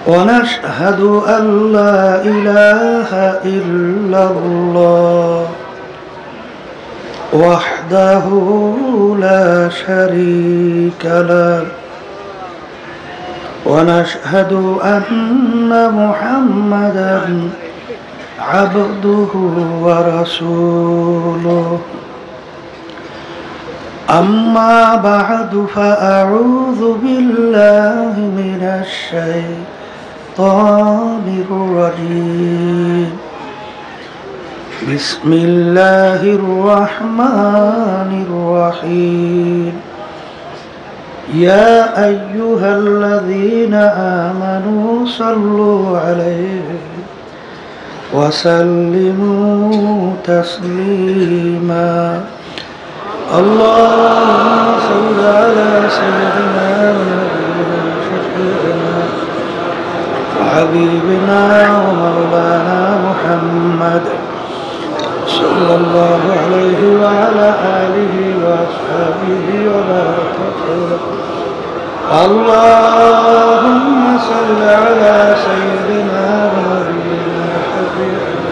ونشهد أن لا إله إلا الله وحده لا شريك له ونشهد أن محمدا عبده ورسوله أما بعد فأعوذ بالله من الشيطان الرجيم بسم الله الرحمن الرحيم يا أيها الذين آمنوا صلوا عليه وسلموا تسليما اللهم صل على سيدنا ونبينا شفيعنا وحبيبنا ومولانا محمد صلى الله عليه وعلى آله وأصحابه وبارك وسلم اللهم صل على سيدنا ونبينا شفيعنا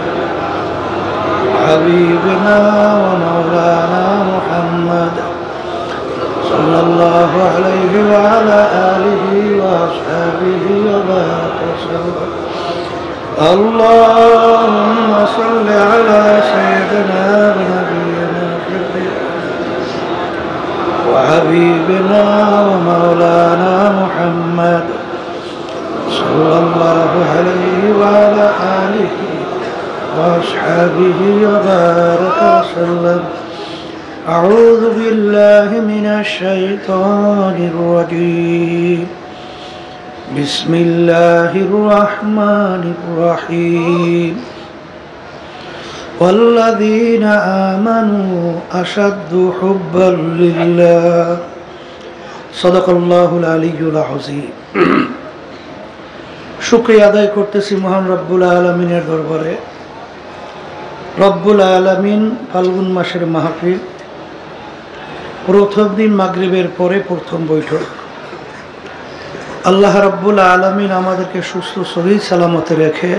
وحبيبنا ومولانا محمد صلى الله عليه وعلى آله وأصحابه وبارك وسلم اللهم صل على سيدنا ونبينا وحبيبنا ومولانا محمد صلى الله عليه وعلى آله وأصحابه وبارك وسلم أعوذ بالله من الشيطان الرجيم بسم الله الرحمن الرحيم والذين آمنوا أشد حبا لله صدق الله العلي العظيم শুকরিয়া আদায় করতেছি মহান রব্বুল আলামিনের দরবারে। রব্বুল আলামিন ফাল্গুন মাসের মাহফিল, প্রথম দিন মাগরিবের পরে প্রথম বৈঠক। আল্লাহ রব্বুল আলামিন আমাদেরকে সুস্থ সহিহ সালামতে রেখে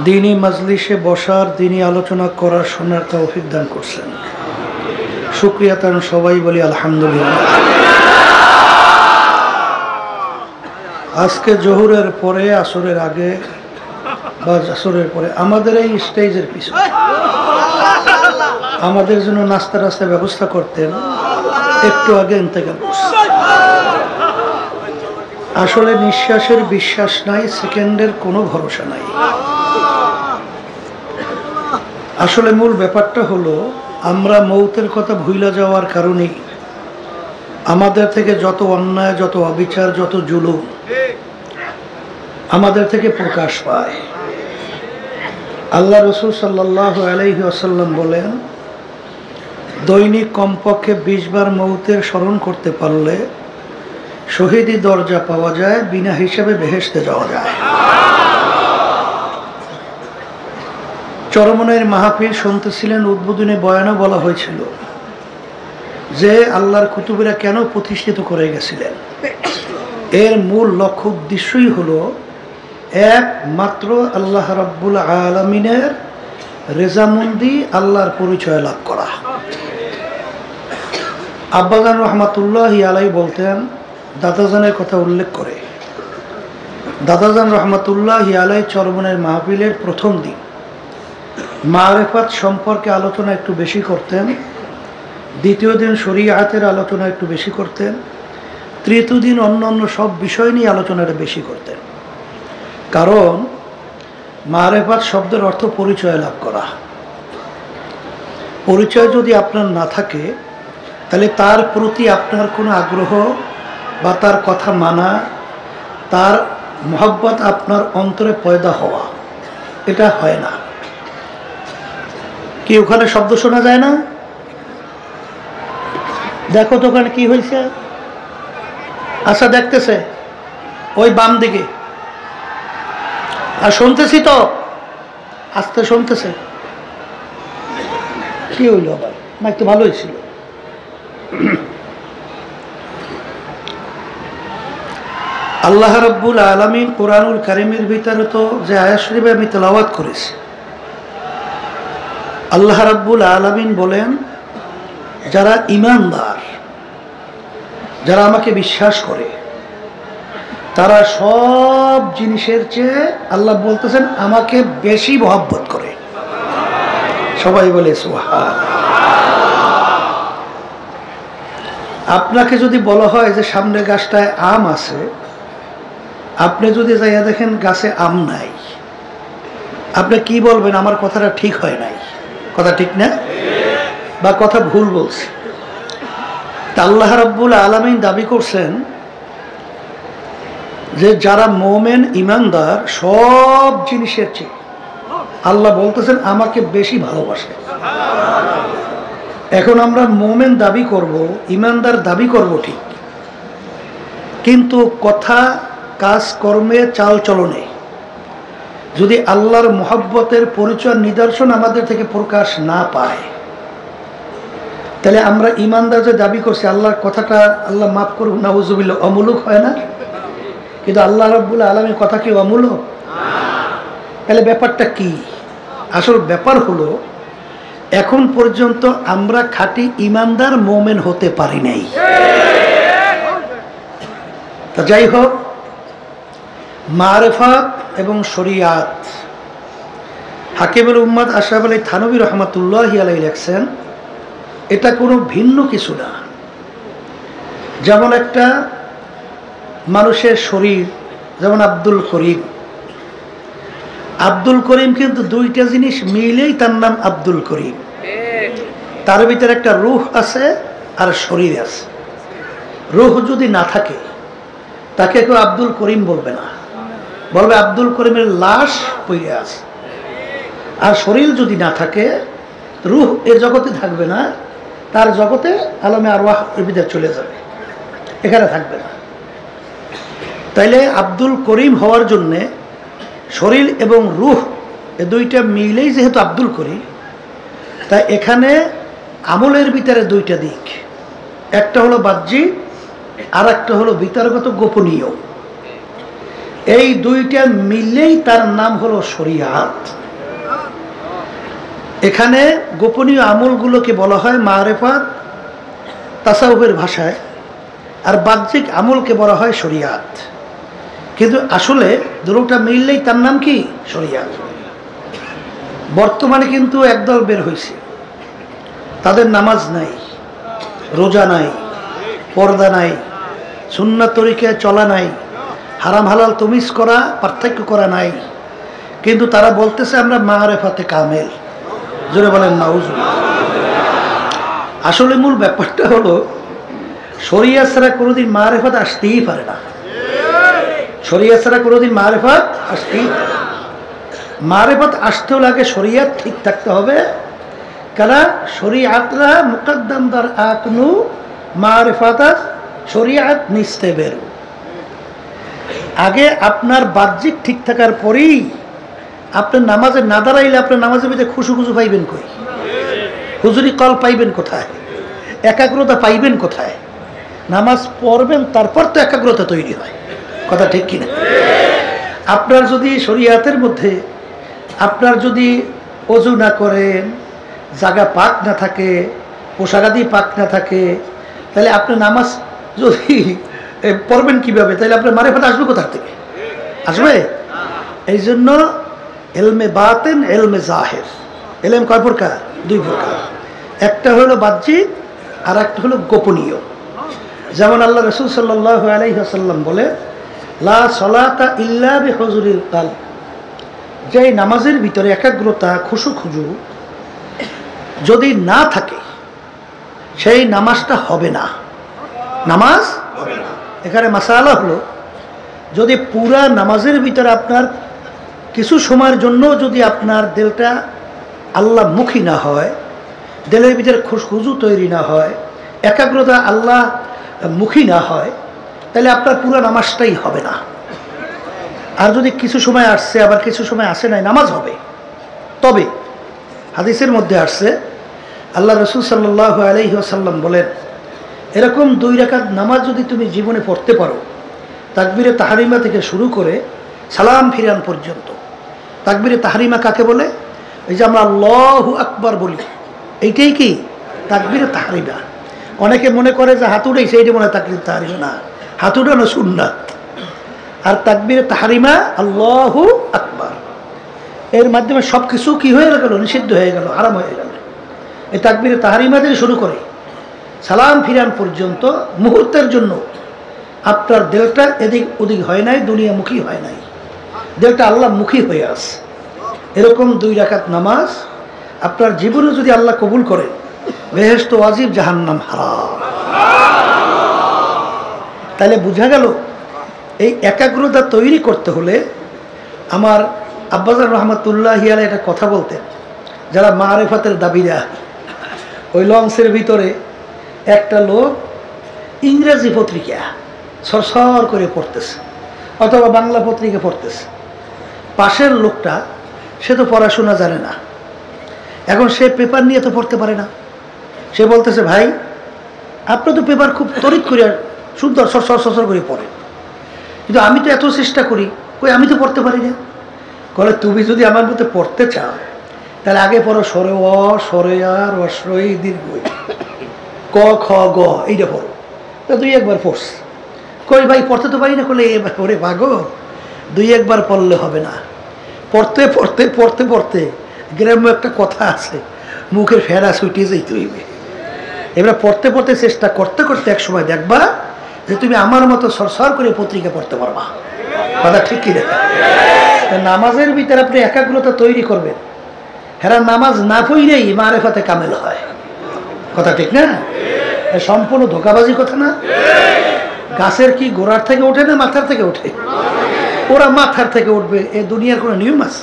দ্বীনি মাজলিসে বসার, দ্বীনি আলোচনা করার, শোনার তৌফিক দান করছেন। শুকরিয়া তার সবাই বলি আলহামদুলিল্লাহ। আজকে জোহরের পরে, আসরের আগে বা আসরের পরে আমাদের এই স্টেজের পিছনে আমাদের জন্য নাস্তা রাস্তার ব্যবস্থা করতেন, একটু আগে ইন্তেকাল করছেন। আসলে নিঃশ্বাসের বিশ্বাস নাই, সেকেন্ডের কোনো ভরসা নাই। আসলে মূল ব্যাপারটা হলো আমরা মৌতের কথা ভুইলা যাওয়ার কারণেই আমাদের থেকে যত অন্যায়, যত অবিচার, যত জুলুম আমাদের থেকে প্রকাশ পায়। আল্লাহ রসুল সাল্লাল্লাহু আলাইহি ওয়াসাল্লাম বলেন, দৈনিক কমপক্ষে 20 বার মৌতের স্মরণ করতে পারলে শহীদি দরজা পাওয়া যায়, বিনা হিসাবে বেহেশতে যাওয়া যায়। চরমনের মাহফিল শুনতেছিলেন, উদ্বোধনী বয়ানে বলা হয়েছিল যে আল্লাহর কুতুবেরা কেন প্রতিষ্ঠিত করে গেছিলেন। এর মূল লক্ষ্য উদ্দেশ্যই হলো একমাত্র আল্লাহ রাব্বুল আলামিনের রেজামন্দি, আল্লাহর পরিচয় লাভ করা। আব্বাজান রহমাতুল্লাহি আলাইহি বলতেন, দাদাজানের কথা উল্লেখ করে, দাদাজান রহমাতুল্লাহি আলাইহি চরমনের মাহফিলের প্রথম দিন মারিফাত সম্পর্কে আলোচনা একটু বেশি করতেন, দ্বিতীয় দিন শরীয়তের আলোচনা একটু বেশি করতেন, তৃতীয় দিন অন্যান্য সব বিষয় নিয়ে আলোচনাটা বেশি করতেন। কারণ মারিফাত শব্দের অর্থ পরিচয় লাভ করা। পরিচয় যদি আপনার না থাকে, তাহলে তার প্রতি আপনার কোনো আগ্রহ বা তার কথা মানা, তার মহব্বত আপনার অন্তরে পয়দা হওয়া, এটা হয় না। কি ওখানে শব্দ শোনা যায় না? দেখো তো ওখানে কি হয়েছে। আচ্ছা, দেখতেছে ওই বাম দিকে, আর শুনতেছি তো, আস্তে শুনতেছে। কি হইল আবার? না, একটু ভালোই ছিল। আল্লাহ রাব্বুল আলামিন কোরআনুল কারীমের ভিতরে তো যে আয়াত শরীফে আমি তেলাওয়াত করেছি, আল্লাহ রাব্বুল আলামিন বলেন, যারা ঈমানদার, যারা আমাকে বিশ্বাস করে, তারা সব জিনিসের চেয়ে আল্লাহ বলতেছেন আমাকে বেশি মহব্বত করে। সবাই বলে সুবহান। আপনাকে যদি বলা হয় যে সামনে গাছটায় আম আছে, আপনি যদি যাইয়া দেখেন গাছে আম নাই, আপনি কি বলবেন? আমার কথাটা ঠিক হয় নাই, কথা ঠিক না, বা কথা ভুল বলছে। আল্লাহ রাব্বুল আলামিন দাবি করছেন যে যারা মোমেন ঈমানদার, সব জিনিসের চেয়ে আল্লাহ বলতেছেন আমাকে বেশি ভালোবাসে। এখন আমরা মোমেন দাবি করব, ঈমানদার দাবি করব ঠিক, কিন্তু কথা, কাজ, কর্মে, চাল চলনে যদি আল্লাহর মহব্বতের পরিচয় নিদর্শন আমাদের থেকে প্রকাশ না পায়, তাহলে আমরা ঈমানদার যে দাবি করছি, আল্লাহর কথাটা আল্লাহ মাফ করুন নাউজুবিল্লাহ, অমূলক হয় না? কিন্তু আল্লাহ রাব্বুল আলামিন কথা কি অমূলক? তাহলে ব্যাপারটা কি? আসল ব্যাপার হলো, এখন পর্যন্ত আমরা খাঁটি ঈমানদার মোমেন হতে পারি নাই। তা যাই হোক, মারেফাত এবং শরিয়াত, হাকিমুল উম্মাত আশরাফ আলী থানভী রহমাতুল্লাহি আলাইহি লেখছেন, এটা কোনো ভিন্ন কিছু না। যেমন একটা মানুষের শরীর, যেমন আব্দুল করিম, আব্দুল করিম কিন্তু দুইটা জিনিস মিলেই তার নাম আব্দুল করিম। তার ভিতরে একটা রূহ আছে আর শরীর আছে। রূহ যদি না থাকে তাকে কেউ আব্দুল করিম বলবে না, বলবে আব্দুল করিমের লাশ পড়ে আছে। আর শরীর যদি না থাকে, রূহ এ জগতে থাকবে না, তার জগতে আলমে আরওয়াহ এর ভিতরে চলে যাবে, এখানে থাকবে না। তাইলে আব্দুল করিম হওয়ার জন্যে শরীর এবং রূহ এ দুইটা মিলেই যেহেতু আব্দুল করিম, তাই এখানে আমলের ভিতরে দুইটা দিক, একটা হলো বাহ্যিক আর একটা হলো ভিতরগত গোপনীয়। এই দুইটা মিলেই তার নাম হলো শরিয়াত। এখানে গোপনীয় আমলগুলোকে বলা হয় মারেফাত তাসাউফের ভাষায়, আর বাহ্যিক আমলকে বলা হয় শরিয়াত। কিন্তু আসলে দুটোটা মিললেই তার নাম কি? শরিয়াত। বর্তমানে কিন্তু একদল বের হয়েছে, তাদের নামাজ নাই, রোজা নাই, পর্দা নাই, সুন্নাত তরিকায় চলা নাই, হারাম হালাল তমিজ করা, পার্থক্য করা নাই, কিন্তু তারা বলতেছে আমরা মারেফাতে কামেল। জোরে বলেন নাউজুবিল্লাহ। আসলে মূল ব্যাপারটা হলো, শরিয়াত ছাড়া কোনোদিন মারেফাত আসতেই পারে না। শরিয়াত ছাড়া কোনোদিন মারেফাত আসতেই পারে না। মারেফাত আসতেও লাগে শরিয়াত ঠিক থাকতে হবে, কারণ শরিয়াতরা মুকদ্দম দার আকনু মারেফাত, শরিয়াত নিস্তে বেরো। আগে আপনার বাহ্যিক ঠিক থাকার পরেই আপনার নামাজে না দাঁড়াইলে আপনার নামাজের ভিতরে খুশু খুশু পাইবেন কই? হুজুরি কল পাইবেন কোথায়? একাগ্রতা পাইবেন কোথায়? নামাজ পড়বেন, তারপর তো একাগ্রতা তৈরি হয়, কথা ঠিক কিনা? আপনার যদি শরিয়াতের মধ্যে আপনার যদি ওযু না করেন, জায়গা পাক না থাকে, পোশাকাদি পাক না থাকে, তাহলে আপনি নামাজ যদি পড়বেন কিভাবে? তাহলে আপনার মারেফাত আসবে কোথা থেকে? আসবে? এই জন্য এলমে বাতেন, এলমে জাহের। এলম কয় প্রকার? দুই প্রকার। একটা হলো বাহ্যিক আর একটা হলো গোপনীয়। যেমন আল্লাহ রাসূল সাল্লাল্লাহু আলাইহি ওয়াসাল্লাম বলে, লা সলাতা ইল্লা বিহুজুরিল কালব, যে নামাজের ভিতরে একাগ্রতা, খুশু খুজু যদি না থাকে, সেই নামাজটা হবে না, নামাজ হবে না। এখানে মাসালা হলো, যদি পুরা নামাজের ভিতরে আপনার কিছু সময়ের জন্য যদি আপনার দিলটা আল্লাহ মুখী না হয়, দিলের ভিতরে খুশু তৈরি না হয়, একাগ্রতা আল্লাহ মুখী না হয়, তাহলে আপনার পুরো নামাজটাই হবে না। আর যদি কিছু সময় আসছে, আবার কিছু সময় আসে নাই, নামাজ হবে। তবে হাদিসের মধ্যে আসছে, আল্লাহ রাসূল সাল্লাল্লাহু আলাইহি ওয়াসাল্লাম বলেন, এরকম 2 রাকাত নামাজ যদি তুমি জীবনে পড়তে পারো, তাকবীরে তাহরিমা থেকে শুরু করে সালাম ফিরান পর্যন্ত। তাকবীরে তাহরিমা কাকে বলে? এই যে আমরা আল্লাহু আকবার বলি, এইটাই কি তাকবীরে তাহরিমা। অনেকে মনে করে যে হাত উঠেছে এইটা মনে হয় তাকবীরে তাহরিমা, না, হাত উঠানো সুন্নাত। আর তাকবীরে তাহরিমা আল্লাহু আকবার, এর মাধ্যমে সব কিছু কী হয়ে গেল? নিষিদ্ধ হয়ে গেল, হারাম হয়ে গেল। এই তাকবীরে তাহরিমা থেকে শুরু করে সালাম ফিরান পর্যন্ত মুহূর্তের জন্য আপনার দিলটা এদিক ওদিক হয় নাই, দুনিয়ামুখী হয় নাই, দিলটা আল্লাহমুখী হয়ে আছে। এরকম 2 রাকাত নামাজ আপনার জীবনে যদি আল্লাহ কবুল করে, বেহেশত ওয়াজিব, জাহান্নাম হারাম। তাহলে বোঝা গেল এই একাগ্রতা তৈরি করতে হলে আমার আব্বাজান রহমতুল্লাহি আলাইহি একটা কথা বলতেন, যারা মারেফাতের দাবিদার, ওই লঞ্চের ভিতরে একটা লোক ইংরেজি পত্রিকা সরসর করে পড়তেছে অথবা বাংলা পত্রিকা পড়তেছে। পাশের লোকটা সে তো পড়াশোনা জানে না, এখন সে পেপার নিয়ে তো পড়তে পারে না। সে বলতেছে, ভাই আপনি তো পেপার খুব তড়িৎ করে সুন্দর সরসর সরসর করে পড়েন, কিন্তু আমি তো এত চেষ্টা করি, কই আমি তো পড়তে পারি না। বলে, তুমি যদি আমার মধ্যে পড়তে চাও তাহলে আগে পড়ো সরে অ, সরে আর, অশ্রয় দীর্ঘ, ক খ গ, এইটা পড়ো। তা 2-1 পড়স। কই ভাই পড়তে তো পারি না। করলে এবার ওরে ভাগো, 2-1 পড়লে হবে না, পড়তে পড়তে পড়তে পড়তে গ্রাম্য একটা কথা আছে, মুখের ফেরা ছুটিয়ে যেতে হইবে। এবার পড়তে পড়তে চেষ্টা করতে করতে এক সময় দেখবা যে তুমি আমার মতো সরসর করে পত্রিকা পড়তে পারবা। কথা ঠিক কি দেখা? নামাজের ভিতরে আপনি একাগ্রতা তৈরি করবেন, হেরা নামাজ না পড়লেই মারেফাতে কামেল হয়। কথা ঠিক না? সম্পূর্ণ ধোঁকাবাজি কথা না? গাছের কি গোড়ার থেকে ওঠে না মাথার থেকে ওঠে? ওরা মাথার থেকে উঠবে, এ দুনিয়ার কোনো নিয়ম আছে?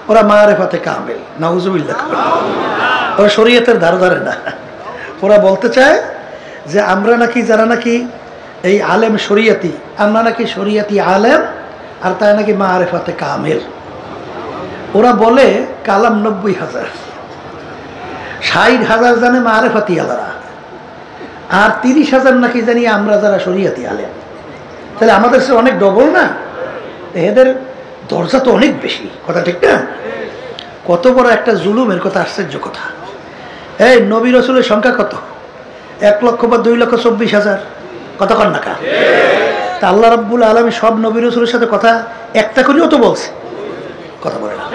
ওরা মারেফাতে কামেল, নাউজুবিল্লাহ। ওরা শরীয়তের ধারে ধারে না। ওরা বলতে চায় যে আমরা নাকি, যারা নাকি এই আলেম শরিয়াতি, আমরা নাকি শরিয়াতি আলেম, আর তাই নাকি মারেফাতে কামেল। ওরা বলে কালাম 90,000, 60,000 জানে মারেফাতি আলারা, আর 30,000 নাকি জানি আমরা যারা শরিয়াতি আলেম। তাহলে আমাদের সে অনেক ডবল না? এদের দরজা তো অনেক বেশি। কথা ঠিক না? কত বড় একটা জুলুমের কথা, আশ্চর্য কথা। এই নবী রসুলের সংখ্যা কত? 1 লক্ষ বা 2,24,000। কথা কন না কা? তা আল্লাহ রাব্বুল আলামিন সব নবী রসুলের সাথে কথা একটা করেও তো বলছে, কথা বলে না।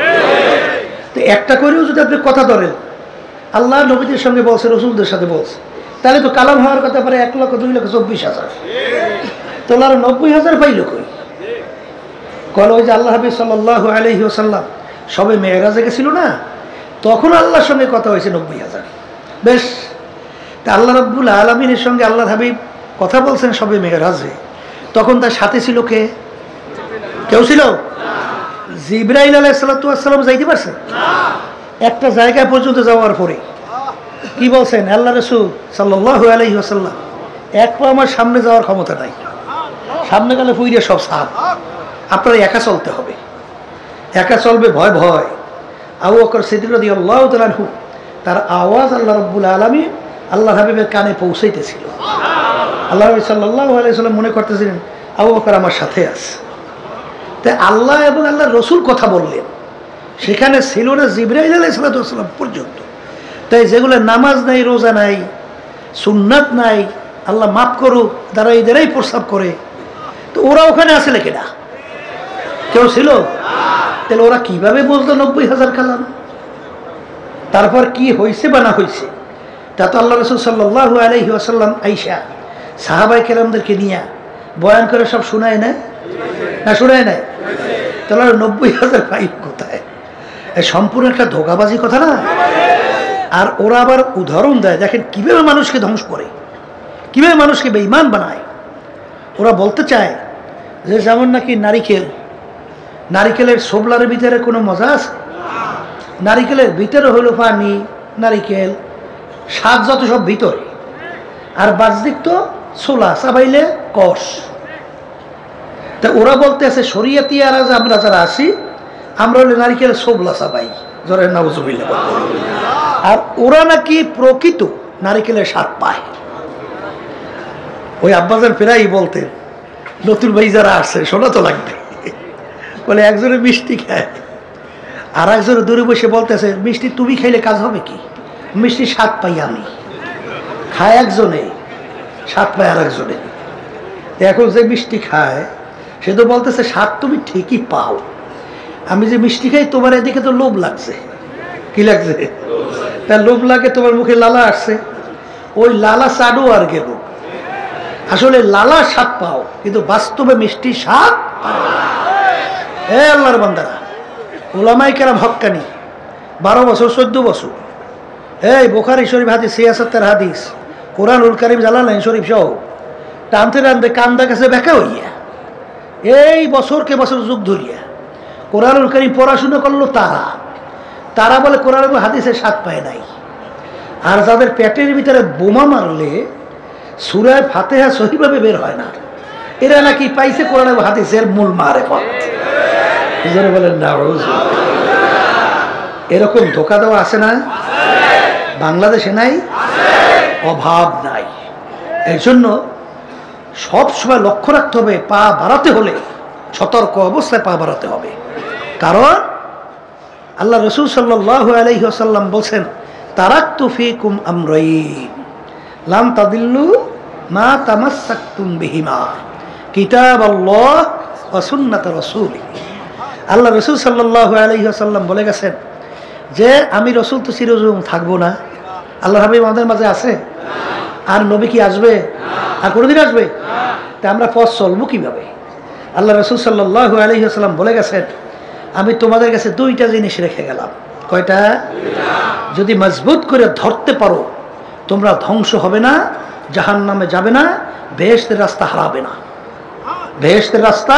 তো একটা করেও যদি আপনি কথা ধরেন, আল্লাহ নবীদের সঙ্গে বলছে, রসুলদের সাথে বলছে, তাহলে তো কালাম হওয়ার কথা পারে 1 লক্ষ 2,24,000। তো আর 90,000 পাইল কই? কল ওই যে আল্লাহ হাবিব সাল্লাল্লাহু আলাইহি ওয়াসাল্লাম সবে মেরাজে গেছিল না, তখন আল্লাহর সঙ্গে কথা হয়েছে 90,000। বেশ, তা আল্লাহ রাব্বুল আলামিনের সঙ্গে আল্লাহর হাবিব কথা বলছেন সবে মেরাজে, তখন তার সাথে ছিল কে? কেউ ছিল? জিবরাইল আলাইহিস সালাম যাইতে পারছে? একটা জায়গায় পর্যন্ত যাওয়ার পরে কি বলছেন আল্লাহ রাসূল সাল্লাল্লাহু আলাইহি ওয়াসাল্লাম, এক পা আমার সামনে যাওয়ার ক্ষমতা নাই, সামনে গেলে ফুইরে সব সাপ, আপনারা একা চলতে হবে। একা চলবে, ভয় ভয়। আবু বকর সিদ্দিক রাদিয়াল্লাহু তাআলা আনহু, তার আওয়াজ আল্লাহ রাব্বুল আলামিন আল্লাহ হাবিবের কানে পৌঁছাইতেছিল। আল্লাহ হাবিব সাল্লাল্লাহু আলাইহি ওয়াসাল্লাম মনে করতেছিলেন আবু বকর আমার সাথে আছে। তাই আল্লাহ এবং আল্লাহ রসুল কথা বললেন, সেখানে ছিল না জিবরাইল আলাইহিস সালাম পর্যন্ত। তাই যেগুলো নামাজ নাই, রোজা নাই, সুন্নাত নাই, আল্লাহ মাফ করুক, দাঁড়াই প্রস্তাব করে, তো ওরা ওখানে আসলে কেনা? কেউ ছিল? তাহলে ওরা কিভাবে বলতো 90,000 কালাম? তারপর কি হয়েছে বা না হয়েছে তা তো আল্লাহ রাসূল সাল্লাল্লাহু আলাইহি ওয়াসাল্লাম আইসা সাহাবায়ে কেরামদেরকে নিয়ে বয়ান করে সব শোনায় না? না শোনায় নাই? তাহলে 90,000 পাই কোথায়? সম্পূর্ণ একটা ধোঁকাবাজি কথা না? আর ওরা আবার উদাহরণ দেয়, দেখেন কিভাবে মানুষকে ধ্বংস করে, কিভাবে মানুষকে বেঈমান বানায়। ওরা বলতে চায় যে যেমন নাকি নারিকেলের সোবলারের ভিতরে কোনো মজা আছে? নারিকেলের ভিতরে হলো পানি, নারিকেল, স্বাদ যত সব ভিতরে, আর বাহ্যিক তো ছোলা, চাবাইলে কষ। তা ওরা বলতে আছে শরিয়াতি আর আমরা যারা আছি, আমরা হলে নারিকেলের সোবলা চাবাই, জরের নাউজুবিল্লাহ। আর ওরা নাকি প্রকৃত নারিকেলের স্বাদ পায়। ওই আব্বাজান প্রায়ই বলতেন, নতুন ভাই যারা আসছে শোনা তো লাগবে। বলে একজনে মিষ্টি খায়, আর একজনে দূরে বসে বলতেছে মিষ্টি তুমি খাইলে কাজ হবে কি, মিষ্টি স্বাদ পাই আমি। খায় একজনে, স্বাদ পায় আর একজনে। এখন যে মিষ্টি খায় সে তো বলতেছে স্বাদ তুমি ঠিকই পাও, আমি যে মিষ্টি খাই তোমার এদিকে তো লোভ লাগছে। কি লাগছে? তার লোভ লাগে, তোমার মুখে লালা আসছে, ওই লালা চাডো আর গেল। আসলে লালা স্বাদ পাও, কিন্তু বাস্তবে মিষ্টি স্বাদ। এ আল্লাহর বান্দারা, ওলামাই কেরাম হক্কানি 12 বছর 14 বছর, এই বুখারী শরীফ হাদিস, সিয়াসতের হাদিস, কোরআনুল কারীম, জালালাইন শরীফ সহ টানতে টানতে কান্দা কাছে বেঁকা হইয়া এই বছরকে বছর যুগ ধরিয়া কোরআনুল কারীম পড়াশোনা করলো তারা বলে কোরআন এবং হাদিসের স্বাদ পায় নাই। আর যাদের পেটের ভিতরে বোমা মারলে সূরা ফাতিহা সহিভাবে বের হয় না, এরা নাকি পাইছে কোরআন এবং হাদিসের মূল মারেফত। বলেন না, এরকম ধোকা দেওয়া আছে না? বাংলাদেশে নাই? অভাব নাই। এই জন্য সবসময় লক্ষ্য রাখতে হবে, পা বাড়াতে হলে সতর্ক অবস্থায় পা বাড়াতে হবে। কারণ আল্লাহ রাসূল সাল্লাল্লাহু আলাইহি ওয়াসাল্লাম বলছেন, তারাকতু ফীকুম আমরাইন লাম তাদিল্লু মা তামাসসাকতুম বিহিমা, কিতাবাল্লাহ ওয়া সুন্নাত রাসূলিহি। আল্লাহ রাসূল সাল্লাল্লাহু আলাইহি ওয়াসাল্লাম বলে গেছেন যে আমি রাসূল তো চিরজীবন থাকবো না। আল্লাহর হাবিব আমাদের মাঝে আছে? আর নবী কি আসবে? আর কোনোদিন আসবে? তা আমরা পথ চলবো কিভাবে? আল্লাহ রাসূল সাল্লাল্লাহু আলাইহি ওয়াসাল্লাম বলে গেছেন, আমি তোমাদের কাছে 2টা জিনিস রেখে গেলাম। কয়টা? যদি মজবুত করে ধরতে পারো তোমরা ধ্বংস হবে না, জাহান্নামে যাবে না, বেহেশতের রাস্তা হারাবে না। বেহেশতের রাস্তা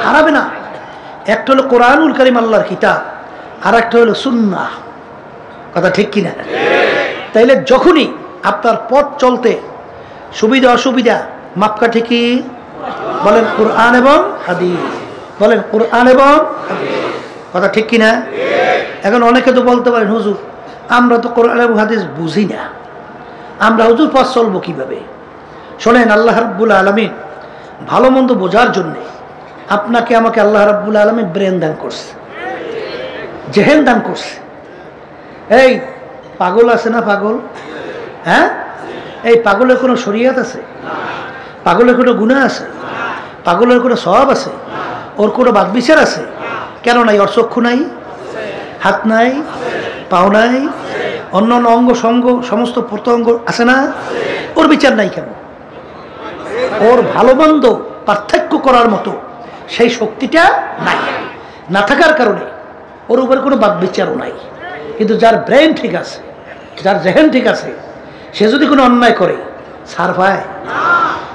হারাবে না। একটা হলো কোরআনুল কারীম, আল্লাহর কিতাব, আর একটা হলো সুন্নাহ। কথা ঠিক কিনা? তাইলে যখনই আপনার পথ চলতে সুবিধা অসুবিধা মাপকাঠি কি? বলেন কোরআন এবং হাদিস। বলেন কোরআন এবং হাদিস। কথা ঠিক কিনা? এখন অনেকে তো বলতে পারেন হুজুর আমরা তো কোরআন এবং হাদিস বুঝি না, আমরা হুজুর পথ চলবো কিভাবে? শোনেন, আল্লাহ রাব্বুল আলামিন ভালো মন্দ বোঝার জন্যে আপনাকে আমাকে আল্লাহ রাব্বুল আলামিন ব্রেন দান করছে, জেহেন দান করছে। এই পাগল আছে না পাগল? হ্যাঁ, এই পাগলের কোনো শরীয়ত আছে? পাগলের কোনো গুনাহ আছে? পাগলের কোনো সওয়াব আছে? ওর কোনো বাদবিচার আছে? কেন নাই? ওর চক্ষু নাই, হাত নাই, পাও নাই, অন্য অন্য অঙ্গ সঙ্গ সমস্ত প্রত্যঙ্গ আছে না? ওর বিচার নাই কেন? ওর ভালো মন্দ পার্থক্য করার মতো সেই শক্তিটা নাই। না থাকার কারণে ওর উপরে কোনো বাদবিচারও নাই। কিন্তু যার ব্রেন ঠিক আছে, যার জেহেন ঠিক আছে, সে যদি কোনো অন্যায় করে ছাড় পায়?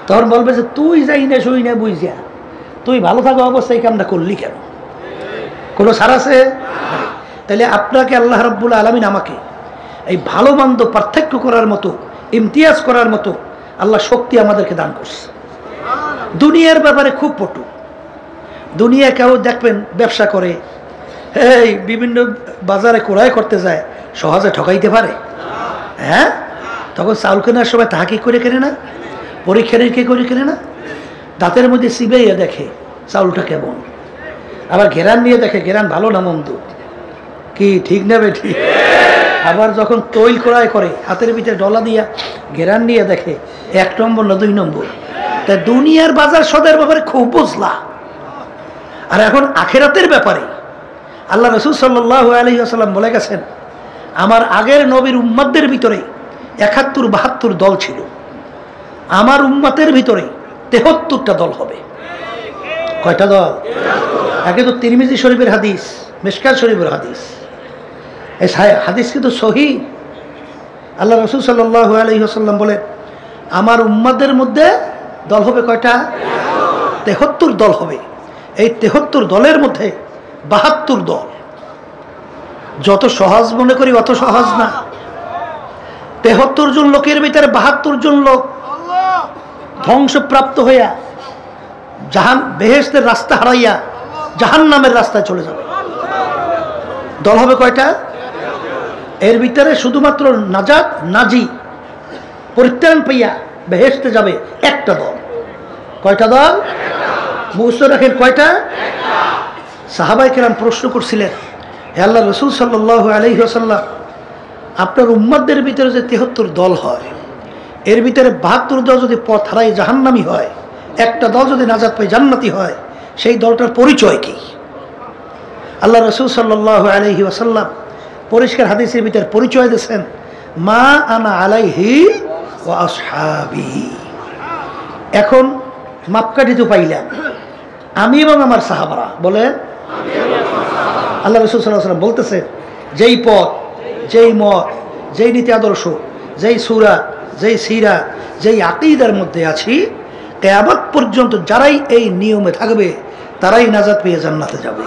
তখন বলবে যে তুই যাই না শুই না বুঝিয়া, তুই ভালো থাকা অবস্থায় কামটা করলি কেন? কোনো ছাড় আছে? তাহলে আপনাকে আল্লাহ রাব্বুল আলামিন আমাকে এই ভালো মন্দ পার্থক্য করার মতো, ইমতিয়াজ করার মতো আল্লাহ শক্তি আমাদেরকে দান করছে। দুনিয়ার ব্যাপারে খুব পটু। দুনিয়া কেউ দেখবেন ব্যবসা করে, এই বিভিন্ন বাজারে ক্রয় করতে যায়, সহজে ঠকাইতে পারে? হ্যাঁ, তখন চাউল কেনার সময় তাহা কি করে কেনে না? পরীক্ষা নিরীক্ষা করে কেনে না? দাঁতের মধ্যে চিবাইয়া দেখে চাউলটা কেমন, আবার ঘেরান নিয়ে দেখে ঘেরান ভালো না মন্দ, কি ঠিক নেবে ঠিক। আবার যখন তৈল ক্রয় করে হাতের ভিতরে ডলা দিয়া ঘেরান নিয়ে দেখে 1 নম্বর না 2 নম্বর। তাই দুনিয়ার বাজার সদের ব্যাপারে খুব বুঝলা। আর এখন আখেরাতের ব্যাপারে আল্লাহ রাসূল সাল্লাল্লাহু আলাইহি ওয়াসাল্লাম বলে গেছেন, আমার আগের নবীর উম্মতদের ভিতরে 71-72 দল ছিল, আমার উম্মতের ভিতরে 73টা দল হবে। কয়টা দল? আগে তো তিরমিজি শরীফের হাদিস, মিশকাত শরীফের হাদিস, এই হাদিস কিন্তু সহিহ। আল্লাহ রাসূল সাল্লাল্লাহু আলাইহি ওয়াসাল্লাম বলে আমার উম্মতের মধ্যে দল হবে কয়টা? 73 দল হবে। এই 73 দলের মধ্যে 72 দল। যত সহজ মনে করি অত সহজ না। 73 জন লোকের ভিতরে 72 জন লোক ধ্বংসপ্রাপ্ত হইয়া বেহেশতের রাস্তা হারাইয়া জাহান্নামের রাস্তায় চলে যাবে। দল হবে কয়টা? এর ভিতরে শুধুমাত্র নাজাত, নাজি, পরিত্রাণ পাইয়া বেহেশতে যাবে একটা দল। কয়টা দল? মুখস্থ রাখেন, কয়টা? সাহাবায়ে কেরাম প্রশ্ন করছিলেন, হে আল্লাহ রাসূল সাল্লাল্লাহু আলাইহি ওয়াসাল্লাম, আপনার উম্মতদের ভিতরে যে 73 দল হয়, এর ভিতরে 72 দল যদি পথ হারায় জাহান্নামী হয়, একটা দল যদি নাজাত পায় জান্নাতি হয়, সেই দলটার পরিচয় কি? আল্লাহ রাসূল সাল্লাল্লাহু আলাইহি ওয়াসাল্লাম পরিষ্কার হাদিসের ভিতরে পরিচয় দিয়েছেন, মা আনা আলাইহি ওয়া আসহাবি। এখন মাপকাঠি তো পাইলাম, আমি এবং আমার সাহাবারা। বলে আল্লাহ রাসূল সাল্লাল্লাহু আলাইহি ওয়াসাল্লাম বলতেছে, যেই পথ, যেই মত, যেই নীতি আদর্শ, যেই সূরা, যেই সিরা, যেই আকীদার মধ্যে আছি, কিয়ামত পর্যন্ত যারাই এই নিয়মে থাকবে তারাই নাজাত পেয়ে জান্নাতে যাবে।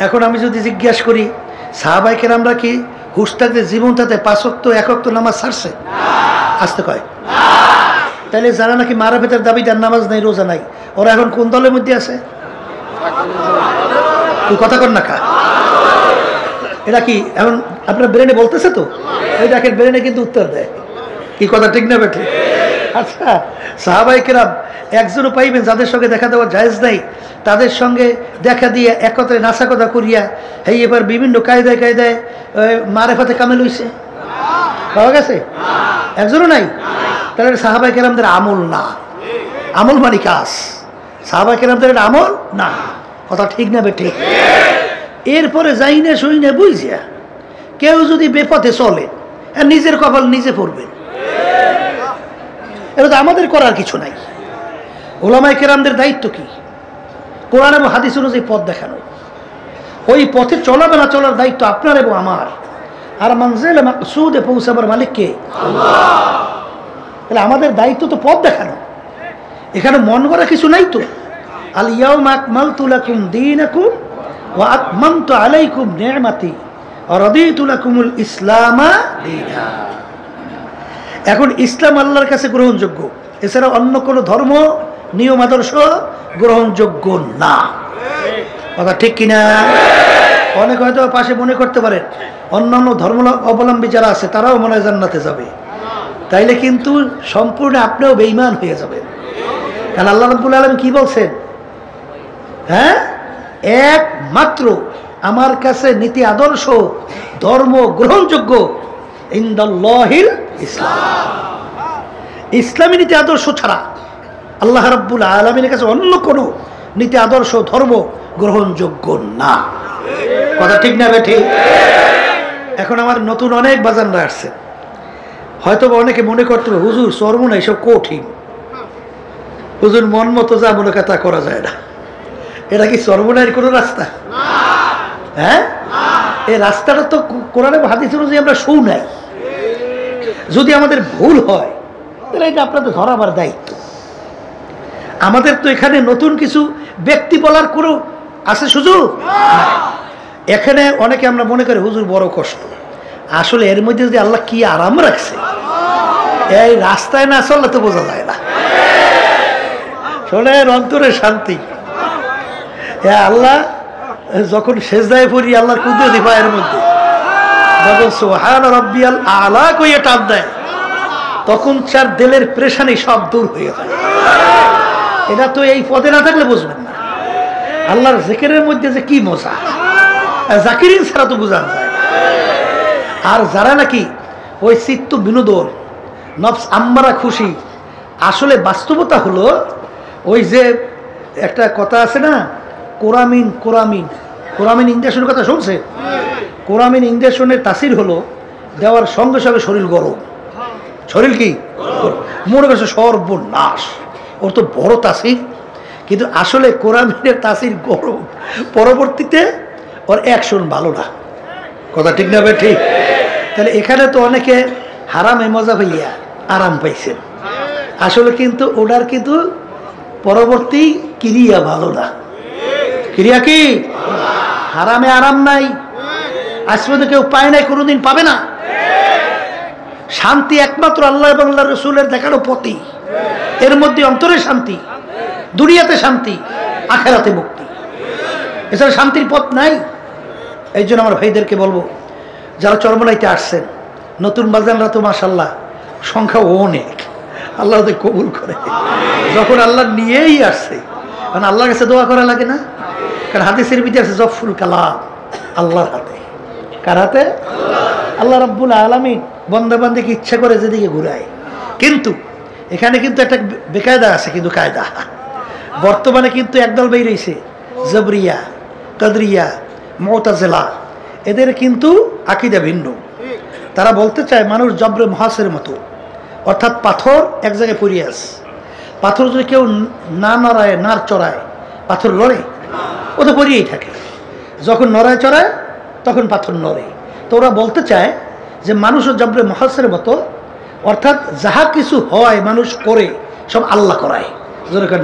এখন আমি যদি জিজ্ঞাসা করি, সাহাবায়ে কেরামরা কি হুশ থাকতে জীবন থাকতে 5 ওয়াক্ত 1 ওয়াক্ত নামাজ ছাড়ছে? আসতে কয়। তাহলে যারা নাকি মারা ভেতর দাবিদার, নামাজ নাই, রোজা নাই, ওরা এখন কোন দলের মধ্যে আছে? তুই কথা কর না কা। এটা কি এখন আপনার ব্রেনে বলতেছে? তো ওই দেখেন ব্রেনে কিন্তু উত্তর দেয়। কি কথা ঠিক না বেঠে? আচ্ছা, সাহাবায়ে কেরাম একজনও পাইবেন যাদের সঙ্গে দেখা দেওয়া জায়েজ নাই, তাদের সঙ্গে দেখা দিয়ে একত্রে নাসা কথা করিয়া এই এবার বিভিন্ন কায়দায় কায়দায় মারেফাতে কামেল হইছে? পাওয়া গেছে? একজনও নাই। তাহলে সাহাবায়ে কেরামদের আমল না। আমল মানে কাজ। সাহাবায়ে কেরামদের আমল না। কথা ঠিক না বেঠে? এরপরে যাই না সই না বুঝিয়া কেউ যদি বেপথে চলে, নিজের কপাল নিজে পড়বেন। এটা তো আমাদের করার কিছু নাই। উলামায়ে কেরামদের দায়িত্ব কি? কোরআন এবং হাদিস অনুযায়ী পথ দেখানো। ওই পথে চলাবে না চলার দায়িত্ব আপনার এবং আমার। আর মানজিলে মাকসুদে পৌঁছাবার মালিক কে? আল্লাহ। তাহলে আমাদের দায়িত্ব তো পথ দেখানো। এখানে মন করা কিছু নাই তো। আল ইয়াউমা আকমালতু লাকুম দীনাকুম ওয়া আতমামতু আলাইকুম নি'মাতি ওয়া রাদিতু লাকুমুল ইসলামা দীনা। এখন ইসলাম আল্লাহর কাছে গ্রহণযোগ্য, এছাড়া অন্য কোনো ধর্ম নিয়ম আদর্শ গ্রহণযোগ্য না। কথা ঠিক কিনা? অনেক হয়তো পাশে মনে করতে পারেন অন্যান্য ধর্ম অবলম্বী যারা আছে তারাও মনে হয় জান্নাতে যাবে, তাইলে কিন্তু সম্পূর্ণ আপনিও বেঈমান হয়ে যাবেন। কারণ আল্লাহ রাব্বুল আলামিন কি বলছেন? হ্যাঁ, একমাত্র আমার কাছে নীতি আদর্শ ধর্ম গ্রহণযোগ্য ইনদাল্লাহিল ইসলাম। ইসলামী নীতি আদর্শ ছাড়া আল্লাহ রাব্বুল আলামিনের কাছে অন্য কোনো নীতি আদর্শ ধর্ম গ্রহণযোগ্য না। কথা ঠিক না বেঠি? এখন আমার নতুন অনেক বাজানরা আসছে, হয়তো অনেকে মনে করতে হবে হুজুর চর্ম না, এসব কঠিন। হুজুর মন মতো যা মনে কথা করা যায় না। এটা কি চর্মনায়ের কোনো রাস্তা? হ্যাঁ, এই রাস্তাটা তো কোরআন এবং হাদিস অনুযায়ী আমরা শু নাই। যদি আমাদের ভুল হয় তাহলে এটা আপনাদের ধরাবার দায়িত্ব। আমাদের তো এখানে নতুন কিছু ব্যক্তি বলার কোনো আছে সুযোগ? এখানে অনেকে আমরা মনে করি হুজুর বড় কষ্ট, আসলে এর মধ্যে যদি আল্লাহ কি আরাম রাখছে, এই রাস্তায় না চললে তো বোঝা যায় না। শোনেন, অন্তরে শান্তি। আল্লাহ যখন সেজদায় পড়ি আল্লাহর কুদরতি পায়ের মধ্যে যখন সুবহান রাব্বিয়াল আলা কইয়ে টান দেয়, তখন চার দিলের প্রেশানি সব দূর হয়ে যায়। এটা তো এই পদে না থাকলে বুঝবেন না আল্লাহর জিকিরের মধ্যে যে কি মজা। জাকিরিন ছাড়া তো বোঝা যায় না। আর যারা নাকি ওই চিত্ত বিনোদন, নফস আম্মারা খুশি, আসলে বাস্তবতা হলো ওই যে একটা কথা আছে না, কোরামিন কোরামিন কোরামিন ইঞ্জেকশনের কথা শুনছে? কোরামিন ইঞ্জেকশনের তাসির হলো দেওয়ার সঙ্গে সঙ্গে শরীর গরম। শরীর কি মনে করছে সর্বনাশ, ওর তো বড় তাসির, কিন্তু আসলে কোরামিনের তাসির গরম, পরবর্তীতে ওর অ্যাকশন ভালো না। কথা ঠিক না ভাই? ঠিক। তাহলে এখানে তো অনেকে হারামে মজা পাইয়া আরাম পাইছেন, আসলে কিন্তু ওনার কিন্তু পরবর্তী ক্রিয়া ভালো না। ক্রিয়া কি? হারামে আরাম নাই, আজ পর্যন্ত কেউ পায় নাই, কোনোদিন পাবে না। শান্তি একমাত্র আল্লাহ এবং আল্লাহ রসুলের দেখানো পথই। এর মধ্যে অন্তরে শান্তি, দুনিয়াতে শান্তি, আখেরাতে মুক্তি, এছাড়া শান্তির পথ নাই। এই জন্য আমার ভাইদেরকে বলবো, যারা চরমনাইতে আসছেন, নতুন বাজানরা তো মাশাআল্লাহ সংখ্যা অনেক, আল্লাহ ওদের কবুল করে। যখন আল্লাহ নিয়েই আসছে, কারণ আল্লাহর কাছে দোয়া করা লাগে না? কারণ হাদিসের ভিতরে আছে জফরুল কালাম আল্লাহর হাতে। কার হাতে? আল্লাহ রাব্বুল আলামিন বান্দা বান্দাকে ইচ্ছা করে যেদিকে ঘুরায়। কিন্তু এখানে কিন্তু একটা বেকায়দা আছে, কিন্তু কায়দা বর্তমানে কিন্তু একদল বের হইছে, জবরিয়া, কাদরিয়া, মুতাজিলা। এদের কিন্তু আকীদা ভিন্ন। তারা বলতে চায় মানুষ জবরে মহাসের মতো, অর্থাৎ পাথর এক জায়গায় পড়িয়ে আছে। পাথর যদি কেউ না নড়ায়, না চড়ায়, পাথর লড়ে? ও তো পড়িয়েই থাকে। যখন নড়ায় চড়ায় তখন পাথর নড়ে। তো ওরা বলতে চায় যে মানুষও জবরে মহাসের মতো, অর্থাৎ যাহা কিছু হয় মানুষ করে সব আল্লাহ করায়।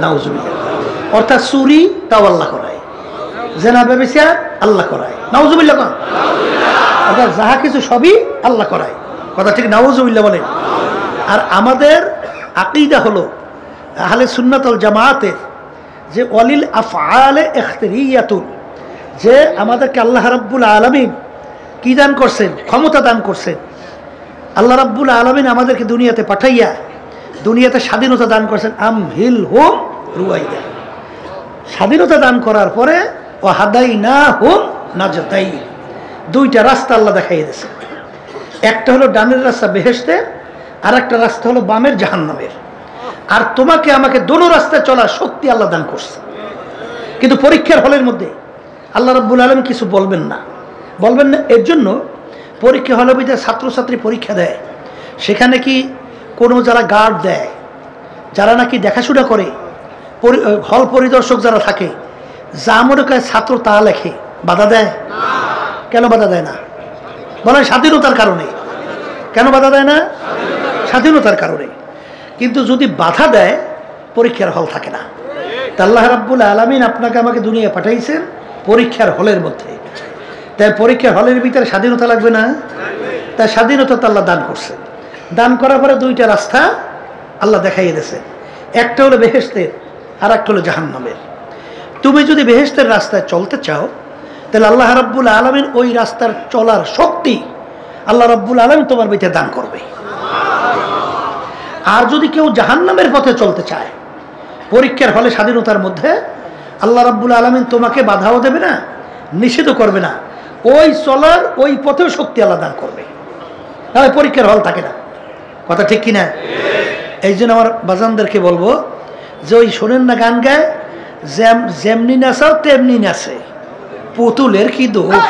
নাউজুবিল্লাহ। অর্থাৎ চুরি তাও আল্লাহ করায়, জেনা ব্যভিচার আল্লাহ করায়। নাউজুবিল্লাহ। অর্থাৎ যাহা কিছু সবই আল্লাহ করায়। কথা ঠিক? নাউজুবিল্লাহ বলেন। আর আমাদের আকীদা হলো আহলে সুন্নাত ওয়াল জামাতের যে ওয়ালিল আফআলে ইখতিরিয়াতুন, যে আমাদেরকে আল্লাহ রাব্বুল আলামিন কি দান করছেন? ক্ষমতা দান করছেন। আল্লাহ রাব্বুল আলামিন আমাদেরকে দুনিয়াতে পাঠাইয়া দুনিয়াতে স্বাধীনতা দান করছেন। আমহিল হুম রুয়াইদা। স্বাধীনতা দান করার পরে ও হাদাইনা হুম নাজতাই, দুইটা রাস্তা আল্লাহ দেখাই দিয়েছে। একটা হলো ডানের রাস্তা বেহেশতের, আর একটা রাস্তা হলো বামের জাহান্নামের। আর তোমাকে আমাকে দোনো রাস্তায় চলার শক্তি আল্লাহ দান করছে। কিন্তু পরীক্ষার হলের মধ্যে আল্লাহ রাব্বুল আলামিন কিছু বলবেন না। এর জন্য পরীক্ষা হলের মধ্যে ছাত্রছাত্রী পরীক্ষা দেয়, সেখানে কি কোনো যারা গার্ড দেয়, যারা নাকি দেখাশোনা করে, হল পরিদর্শক যারা থাকে, যা মনে করে ছাত্র তা লেখে, বাধা দেয়? কেন বাধা দেয় না? বলে স্বাধীনতার কারণে। কেন বাধা দেয় না? স্বাধীনতার কারণে। কিন্তু যদি বাধা দেয় পরীক্ষার হল থাকে না। তা আল্লাহ রাব্বুল আলামিন আপনাকে আমাকে দুনিয়া পাঠাইছেন পরীক্ষার হলের মধ্যে। তাই পরীক্ষার হলের ভিতরে স্বাধীনতা লাগবে না? তাই স্বাধীনতা তো আল্লাহ দান করছে। দান করার পরে দুইটা রাস্তা আল্লাহ দেখাইয়ে দিয়েছে। একটা হলো বেহেশতের, আর একটা হলো জাহান্নামের। তুমি যদি বেহেশতের রাস্তায় চলতে চাও তাহলে আল্লাহ রাব্বুল আলামিন ওই রাস্তার চলার শক্তি আল্লাহ রাব্বুল আলামিন তোমার ভিতরে দান করবে। আর যদি কেউ জাহান্নামের পথে চলতে চায় পরীক্ষার হলে স্বাধীনতার মধ্যে, আল্লাহ রাব্বুল আলামিন তোমাকে বাধাও দেবে না, নিষেধও করবে না, ওই চলার ওই পথেও শক্তি আল্লাহ দান করবে। তাহলে পরীক্ষার হল থাকে না। কথা ঠিক কিনা? এই জন্য আমার বাজানদেরকে বলবো যে ওই শোনেন না গান গায়, যেমনি নাচাও তেমনি নাচে, পুতুলের কি দোষ?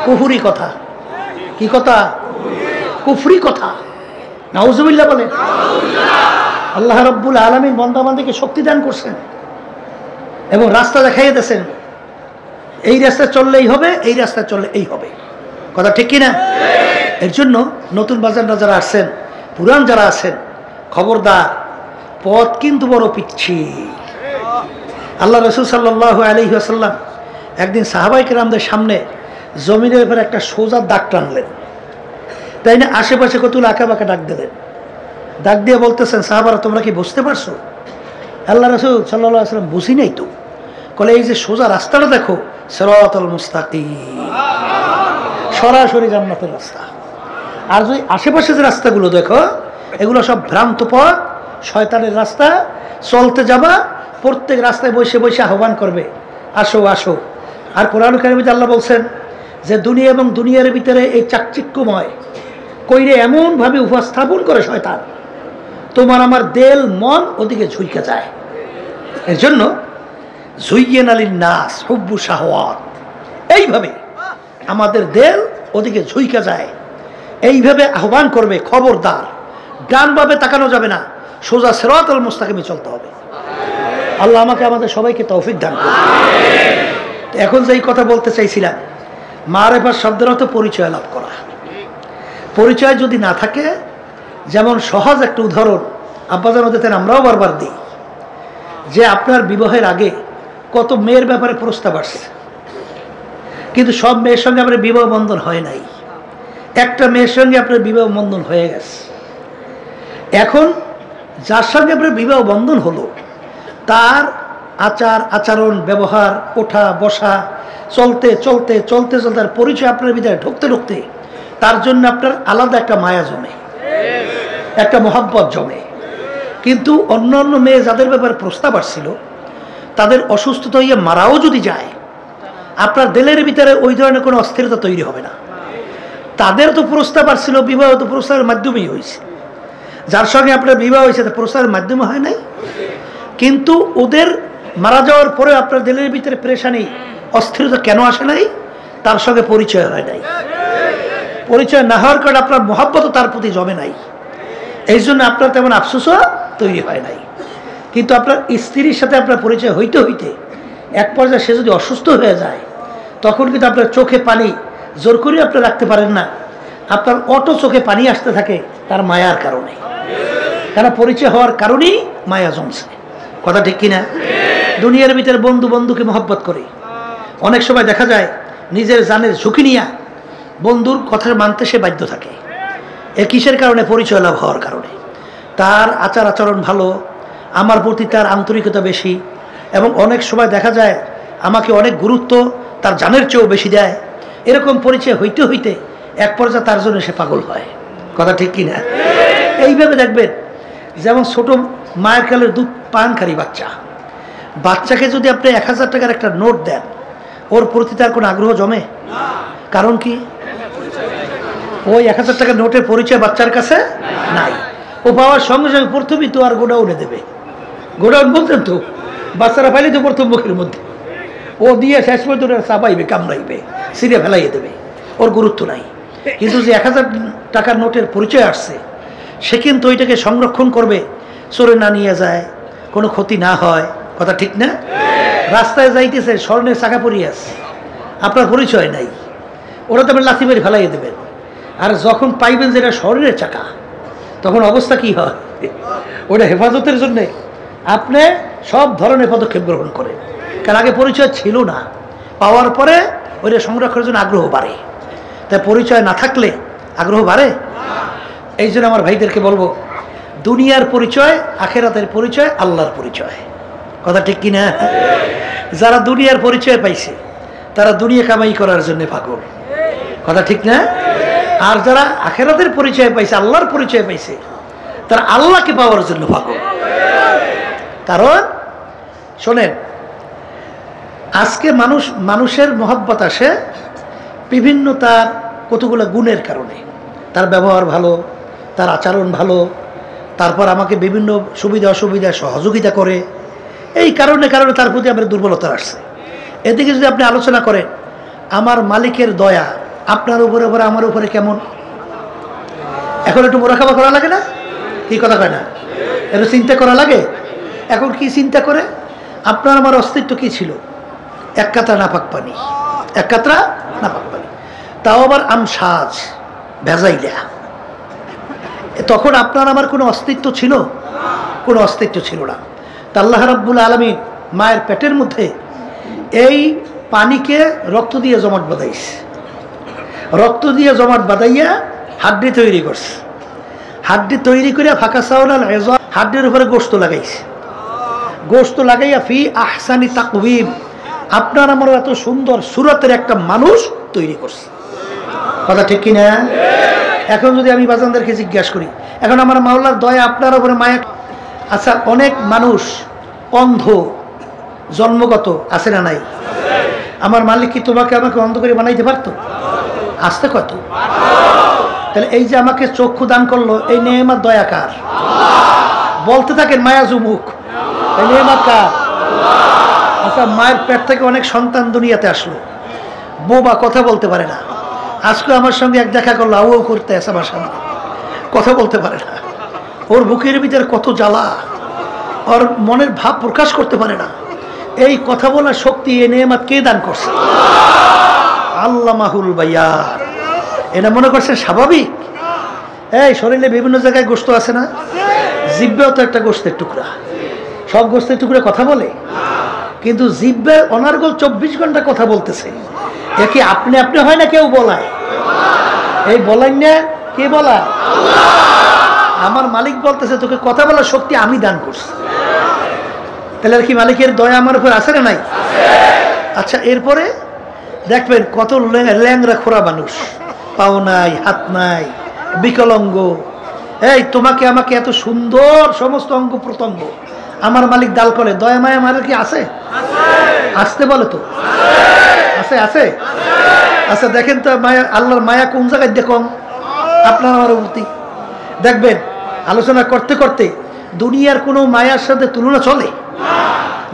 কুফরি কথা। কি কথা? কুফরি কথা। নাউজুবিল্লাহ বলেন। আল্লাহ রাব্বুল আলামিন বান্দা বান্দাকে শক্তি দান করছেন এবং রাস্তা দেখাইয়ে দিয়েছেন, এই রাস্তায় চললেই হবে, এই রাস্তায় চললে এই হবে। কথা ঠিক কিনা? এর জন্য নতুন বাজাররা যারা আসছেন, পুরান যারা আছেন, খবরদার, পথ কিন্তু বড় পিচ্ছিল। আল্লাহ রাসূল সাল্লাল্লাহু আলাইহি ওয়াসাল্লাম একদিন সাহাবায়ে কেরামদের সামনে জমিনের উপর একটা সোজা দাগ টানলেন। তাই না? আশেপাশে কত আঁকা ডাক দিলেন। ডাক দিয়ে বলতেছেন, সাহাবারা তোমরা কি বুঝতে পারছো? আল্লাহ রাসূল সাল্লাল্লাহু আলাইহি ওয়াসাল্লাম বুঝি নাই তো। বলে এই যে সোজা রাস্তাটা দেখো, সিরাতাল মুস্তাকিম, সরাসরি জান্নাতের রাস্তা। আর যদি আশেপাশে যে রাস্তাগুলো দেখো, এগুলো সব ভ্রান্ত পথ, শয়তানের রাস্তা। চলতে যাবা, প্রত্যেক রাস্তায় বসে বসে আহ্বান করবে, আসো আসো। আর কোরআন কারিমে আল্লাহ বলছেন যে দুনিয়া এবং দুনিয়ার ভিতরে এই চাকচিক্যময় কইরে এমনভাবে উপস্থাপন করে শয়তান, তোমার আমার দেল মন ওদিকে ঝুঁকে যায়। এর জন্য যুইয়িনা লিন-নাস হুব্বু শাহওয়াত, এইভাবে আমাদের দেল ওদিকে ঝুঁকে যায়, এইভাবে আহ্বান করবে, খবরদার ডানভাবে তাকানো যাবে না, সোজা সিরাতাল মুস্তাকিমে চলতে হবে। আল্লাহ আমাকে আমাদের সবাইকে তৌফিক দান করুন। এখন যেই কথা বলতে চাইছিলাম, মারিফাত শব্দের অর্থ পরিচয় লাভ করা। পরিচয় যদি না থাকে, যেমন সহজ একটা উদাহরণ আব্বাজান দিতেন, আমরাও বারবার দিই, যে আপনার বিবাহের আগে কত মেয়ের ব্যাপারে প্রস্তাব আসছে, কিন্তু সব মেয়ের সঙ্গে আপনার বিবাহ বন্ধন হয় নাই। একটা মেয়ের সঙ্গে আপনার বিবাহ বন্ধন হয়ে গেছে। এখন যার সঙ্গে আপনার বিবাহ বন্ধন হলো, তার আচার আচরণ ব্যবহার, ওঠা বসা, চলতে চলতে চলতে চলতে তার পরিচয় আপনার ভিতরে ঢুকতে ঢুকতে তার জন্য আপনার আলাদা একটা মায়া জমে, একটা মহব্বত জমে। কিন্তু অন্য অন্য মেয়ে যাদের ব্যাপারে প্রস্তাব আসছিল তাদের অসুস্থতা হইয়া মারাও যদি যায়, আপনার দিলের ভিতরে ওই ধরনের কোনো অস্থিরতা তৈরি হবে না। তাদের তো প্রস্তাব আসছিল, বিবাহ তো প্রস্তাবের মাধ্যমেই হয়েছে। যার সঙ্গে আপনার বিবাহ হয়েছে তা প্রস্তাবের মাধ্যমে হয় নাই। কিন্তু ওদের মারা যাওয়ার পরে আপনার দিলের ভিতরে পেরেশানি, অস্থিরতা কেন আসে নাই? তার সঙ্গে পরিচয় হয় নাই। পরিচয় না হওয়ার কারণে আপনার মহব্বতও তার প্রতি জমে নাই, এই জন্য আপনার তেমন আফসোসও তৈরি হয় নাই। কিন্তু আপনার স্ত্রীর সাথে আপনার পরিচয় হইতে হইতে এক পর্যায়ে সে যদি অসুস্থ হয়ে যায়, তখন কিন্তু আপনার চোখে পানি জোর করে আপনি রাখতে পারেন না, আপনার অটো চোখে পানি আসতে থাকে তার মায়ার কারণে। কারণ পরিচয় হওয়ার কারণেই মায়া জমছে। কথা ঠিক কিনা? দুনিয়ার ভিতরে বন্ধু বন্ধুকে মহব্বত করে, অনেক সময় দেখা যায় নিজের জানের ঝুঁকি নিয়ে বন্ধুর কথা মানতে সে বাধ্য থাকে। এ কিসের কারণে? পরিচয় লাভ হওয়ার কারণে। তার আচার আচরণ ভালো, আমার প্রতি তার আন্তরিকতা বেশি, এবং অনেক সময় দেখা যায় আমাকে অনেক গুরুত্ব তার জানের চেয়েও বেশি দেয়। এরকম পরিচয় হইতে হইতে এক পর্যায়ে তার জন্য সে পাগল হয়। কথা ঠিক কিনা? এইভাবে দেখবেন, যেমন ছোট মায়ের কালের দুধ পানকারী বাচ্চাকে যদি আপনি 1000 টাকার একটা নোট দেন, ওর প্রতি তার কোনো আগ্রহ জমে? কারণ কি? ওই 1000 টাকার নোটের পরিচয় বাচ্চার কাছে নাই। ও পাওয়ার সঙ্গে সঙ্গে প্রথমেই তো আর গোডাউনে দেবে। গোডাউন বলতেন তো, বাচ্চারা পাইলে তো প্রথম মুখের মধ্যে ও দিয়ে শেষ পর্যন্ত চাপাইবে, কামড়াইবে, সিরিয়া ফেলাইয়ে দেবে, ওর গুরুত্ব নাই। কিন্তু যে 1000 টাকার নোটের পরিচয় আসছে, সে কিন্তু ওইটাকে সংরক্ষণ করবে, চোরে না নিয়ে যায়, কোনো ক্ষতি না হয়। কথা ঠিক না? রাস্তায় যাইতেছে, স্বর্ণের চাকা পরিয়ে আছে, আপনার পরিচয় নাই, ওরা তো আপনি লাথি মেরে ফেলাইয়ে দেবেন। আর যখন পাইবেন যে এটা স্বর্ণের চাকা, তখন অবস্থা কি হয়? ওটা হেফাজতের জন্যে আপনি সব ধরনের পদক্ষেপ গ্রহণ করেন, কারণ আগে পরিচয় ছিল না। পাওয়ার পরে ওইটা সংরক্ষণের জন্য আগ্রহ বাড়ে। তাই পরিচয় না থাকলে আগ্রহ বাড়ে। এই জন্য আমার ভাইদেরকে বলবো, দুনিয়ার পরিচয়, আখেরাতের পরিচয়, আল্লাহর পরিচয়। কথা ঠিক কিনা? যারা দুনিয়ার পরিচয় পাইছে তারা দুনিয়া কামাই করার জন্য পাগল। কথা ঠিক না? আর যারা আখেরাতের পরিচয় পাইছে, আল্লাহর পরিচয় পাইছে, তারা আল্লাহকে পাওয়ার জন্য পাগল। কারণ শোনেন, আজকে মানুষের মহব্বত আসে বিভিন্ন তার কতগুলো গুণের কারণে। তার ব্যবহার ভালো, তার আচরণ ভালো, তারপর আমাকে বিভিন্ন সুবিধা অসুবিধা সহযোগিতা করে, এই কারণে তার প্রতি আমার দুর্বলতা আসছে। এদিকে যদি আপনি আলোচনা করেন, আমার মালিকের দয়া আপনার উপরে আমার উপরে কেমন, এখন একটু মোরাকাবা করা লাগে না? কি কথা কয় না? একটু চিন্তা করা লাগে। এখন কি চিন্তা করে? আপনার আমার অস্তিত্ব কি ছিল? এক কাতরা নাপাক পানি, এক কাতরা নাপাক পানি, তাও আবার আমসাজ ভেজাইলা। তখন আপনার আমার কোনো অস্তিত্ব ছিল? কোনো অস্তিত্ব ছিল না। তা আল্লাহ রাব্বুল আলামিন মায়ের পেটের মধ্যে এই পানিকে রক্ত দিয়ে জমাট বাঁধাইছে, রক্ত দিয়ে জমাট বাঁধাইয়া হাড্ডি তৈরি করছে। হাড্ডি তৈরি করে ফাঁকা চাউলাল এজম, হাড্ডির উপরে গোশত লাগাইছে। গোশত লাগাইয়া ফি আহসানি তাকওয়িম, আপনার আমার এত সুন্দর সুরতের একটা মানুষ তৈরি করছে। কথা ঠিক কিনা? এখন যদি আমি বাজানদেরকে জিজ্ঞাসা করি, এখন আমার মাওলার দয়া আপনার উপরে মায়া। আচ্ছা, অনেক মানুষ অন্ধ জন্মগত, আছে না নাই? আমার মালিক কি তোমাকে আমাকে অন্ধ করে বানাইতে পারতো? আসতে কত? তাহলে এই যে আমাকে চক্ষু দান করলো, এই নেয়ামত দয়া কার? বলতে থাকেন মায়া জুমুক, এই নেয়ামত কার? আচ্ছা, মায়ের পেট থেকে অনেক সন্তান দুনিয়াতে আসলো, বোবা, কথা বলতে পারে না। আজকে আমার সঙ্গে এক দেখা করলো, আউ করতে আসে আমার সামনে, কথা বলতে পারে না। ওর বুকের ভিতরে কত জ্বালা, ওর মনের ভাব প্রকাশ করতে পারে না। এই কথা বলার শক্তি এ নেয়ামত কে দান করছে? আল্লামাহুল বায়ান। এটা মনে করছে স্বাভাবিক? এই শরীরে বিভিন্ন জায়গায় গোশত আছে না? জিহ্বাও তো একটা গোশতের টুকরা। সব গোশতের টুকরা কথা বলে? কিন্তু জিহ্বা অনার্গল 24 ঘন্টা কথা বলতেছে। এ কি আপনি হয় না কেউ বলায়? এই বলেন না, কে বলায়? আমার মালিক বলতেছে তোকে কথা বলার শক্তি আমি দান করছি। তাহলে আর কি মালিকের দয়া আমার উপর আছে না নাই? আচ্ছা, এরপরে দেখবেন কত ল্যাংরা খোরা মানুষ, পাও নাই, হাত নাই, বিকলাঙ্গ, এই তোমাকে আমাকে এত সুন্দর সমস্ত অঙ্গ প্রত্যঙ্গ আমার মালিক দাল করে, দয়া মায়া মায়ের কি আছে? আসতে বলে তো আছে আছে আচ্ছা দেখেন তো মায়া, আল্লাহর মায়া কোন জায়গায় দেখুন আপনার আমার প্রতি। দেখবেন আলোচনা করতে করতে দুনিয়ার কোনো মায়ার সাথে তুলনা চলে?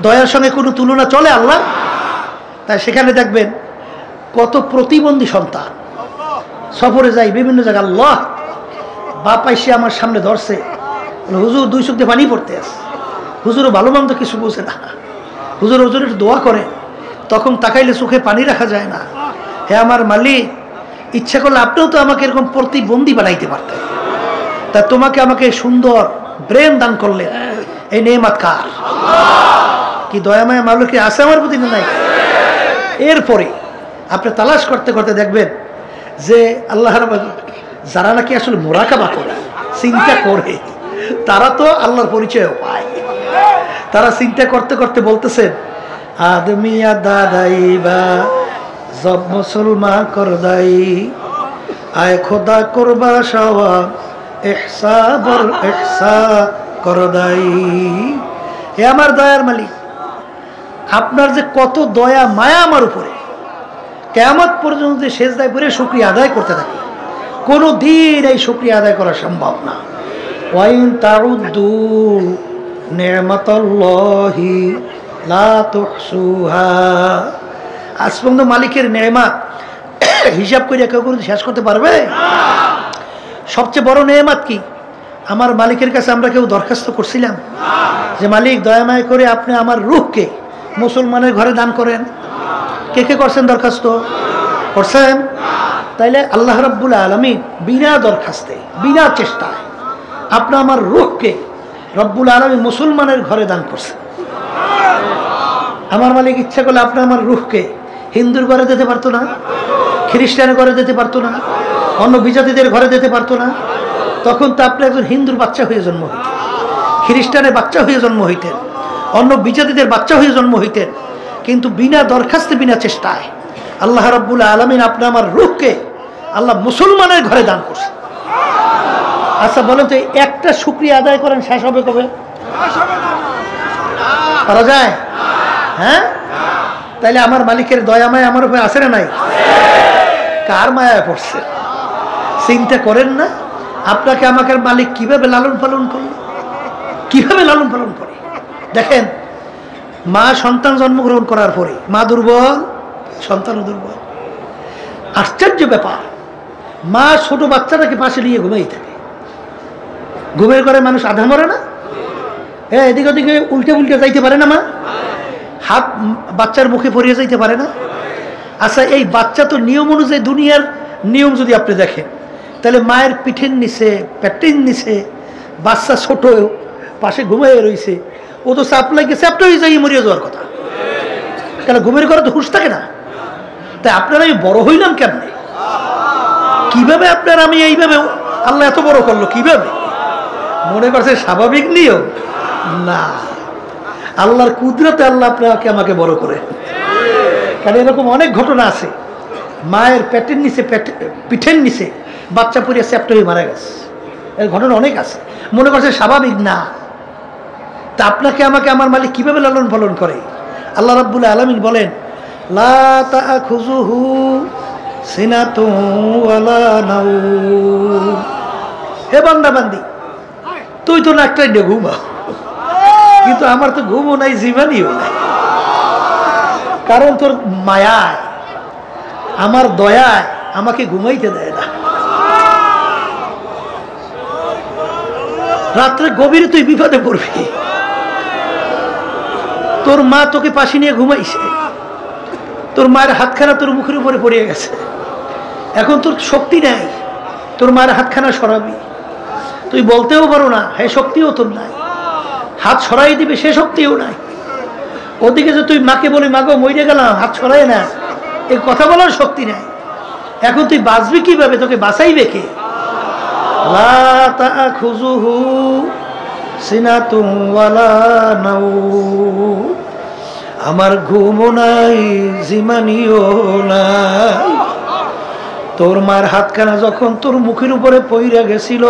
দয়ার সঙ্গে কোনো তুলনা চলে আল্লাহ? তাই সেখানে দেখবেন কত প্রতিবন্ধী সন্তান সফরে যায় বিভিন্ন জায়গায়, আল্লাহ বাপ আইসে আমার সামনে ধরছে, হুজুর দুই চোখ দিয়ে পানি পড়তে আসে, হুজুরও ভালো মন্দ কিছু বোঝে না, হুজুর হুজুর একটু দোয়া করে, তখন তাকাইলে চোখে পানি রাখা যায় না। হে আমার মালিক, ইচ্ছা করলে আপনিও তো আমাকে এরকম প্রতিবন্ধী বানাইতে পারতেন, তা তোমাকে আমাকে সুন্দর ব্রেন দান করলেন, এই নেয়ামত কার? কি দয়াময় মালিক কি আছে আমার প্রতি? নাই। এরপরে আপনি তালাশ করতে করতে দেখবেন যে আল্লাহ যারা নাকি আসলে মোরাকাবা করে চিন্তা করে তারা তো আল্লাহর পরিচয় পায়। তারা চিন্তা করতে করতে বলতেছেন আদমিয়া দাদাই বা জব মুসলমান করদাই আয় খোদা করবা সওয়া ইহসা বর ইহসা করদাই। হে আমার দয়ার মালিক, আপনার যে কত দয়া মায়া আমার উপরে, কিয়ামত পর্যন্ত সেজদায় পড়ে শুকরিয়া আদায় করতে থাকি, কোনো দিন এই শুকরিয়া আদায় করা সম্ভব না। ওয়াইন তাউদ্দু নি'মাতাল্লাহি লা তুহসুহা। আজ পর্যন্ত মালিকের নেয়ামত হিসাব করে কেউ কোনো শেষ করতে পারবে? সবচেয়ে বড় নেয়ামত কি? আমার মালিকের কাছে আমরা কেউ দরখাস্ত করছিলাম যে মালিক দয়াময় করে আপনি আমার রূহকে মুসলমানের ঘরে দান করেন? কে কে করছেন দরখাস্ত? করছেন? তাইলে আল্লাহ রাব্বুল আলামিন বিনা দরখাস্তে বিনা চেষ্টায় আপনি আমার রূহকে রব্বুল আলামিন মুসলমানের ঘরে দান করছেন। আমার মালিক ইচ্ছা করলে আপনি আমার রূহকে হিন্দুর ঘরে দিতে পারতো না? খ্রিস্টানের ঘরে দিতে পারতো না? অন্য বিজাতিদের ঘরে দিতে পারতো না? তখন তো আপনি একজন হিন্দুর বাচ্চা হয়ে জন্ম হইতেন, খ্রিস্টানের বাচ্চা হয়ে জন্ম হইতেন, অন্য বিজাতিদের বাচ্চা হয়ে জন্ম হইতেন, কিন্তু বিনা দরখাস্তে বিনা চেষ্টায় আল্লাহ রাব্বুল আলামিন আপনি আমার রূহকে আল্লাহ মুসলমানের ঘরে দান করছে। আচ্ছা বলেন তো একটা শুকরিয়া আদায় করেন শেষ হবে কবে? পারা যায়? হ্যাঁ, তাইলে আমার মালিকের দয়া মায়া আমার উপরে আছে না নাই? কার মায়া পড়ছে? চিন্তা করেন না আপনাকে আমাকে মালিক কিভাবে লালন পালন করল, কিভাবে লালন পালন করে। দেখেন মা সন্তান জন্মগ্রহণ করার পরে মা দুর্বল, সন্তানও দুর্বল। আশ্চর্য ব্যাপার, মা ছোট বাচ্চাটাকে পাশে নিয়ে ঘুমাই থাকে। ঘুমের ঘরে মানুষ আধা মরে না? হ্যাঁ, এদিকে ওদিকে উল্টে উল্টে যাইতে পারে না? মা হাত বাচ্চার মুখে পড়িয়ে যাইতে পারে না? আচ্ছা এই বাচ্চা তো নিয়ম অনুযায়ী, দুনিয়ার নিয়ম যদি আপনি দেখেন, তাহলে মায়ের পিঠের নিচে পেটের নিচে বাচ্চা ছোট পাশে ঘুমাইয়ে রয়েছে, ও তো চাপ লাগিয়ে চ্যাপটা হয়ে যাই মরিয়ে যাওয়ার কথা। কেন ঘুমের ঘরে তো হুঁশ থাকে না? তাই আপনারা আমি বড় হইলাম কেমনে? কিভাবে আপনার আমি এইভাবে আল্লাহ এত বড় করলো কিভাবে? মনে করছে স্বাভাবিক নিয়ম না, আল্লাহর কুদরতে আল্লাহ আপনাকে আমাকে বড় করে। কারণ এরকম অনেক ঘটনা আছে, মায়ের পেটের নিচে পিঠের নিচে বাচ্চা পড়িয়া চ্যাপ্টা হয়ে মারা গেছে, এর ঘটনা অনেক আছে। মনে করছে স্বাভাবিক না, তা আপনাকে আমাকে আমার মালিক কিভাবে লালন পালন করে? আল্লাহ রাব্বুল আলামিন বলেন লা তাখুযুহু সিনাতু ওয়ালা নাওম। হে বান্দা বান্দি, তুই তো নাকটাই দিয়ে ঘুমা, কিন্তু আমার তো ঘুমও নাই, জীবনীও নাই। কারণ তোর মায়ায়, আমার দয়ায় আমাকে ঘুমাইতে দেয় না। রাত্রে গভীরে তুই বিপদে পড়বি, তোর মা তোকে পাশে নিয়ে ঘুমাইছে, তোর মায়ের হাতখানা তোর মুখের উপরে পড়িয়ে গেছে, এখন তোর শক্তি নাই তোর মায়ের হাতখানা সরাবি, তুই বলতেও পারো না, হ্যাঁ শক্তিও তোর নাই, হাত সরাই দিবে সে শক্তিও নাই। ওদিকে যে তুই মাকে বলি মাগো মরে গেলাম হাত সরাই না, এই কথা বলার শক্তি নাই। এখন তুই বাঁচবি কিভাবে? তোকে বাঁচাইবে কে? লা তাখুযুহু সিনাতুন ওয়ালা নাওম। আমার ঘুমও নাই, জিমানিও নাই। তোর মার হাতখানা যখন তোর মুখের উপরে পইরা গেছিল,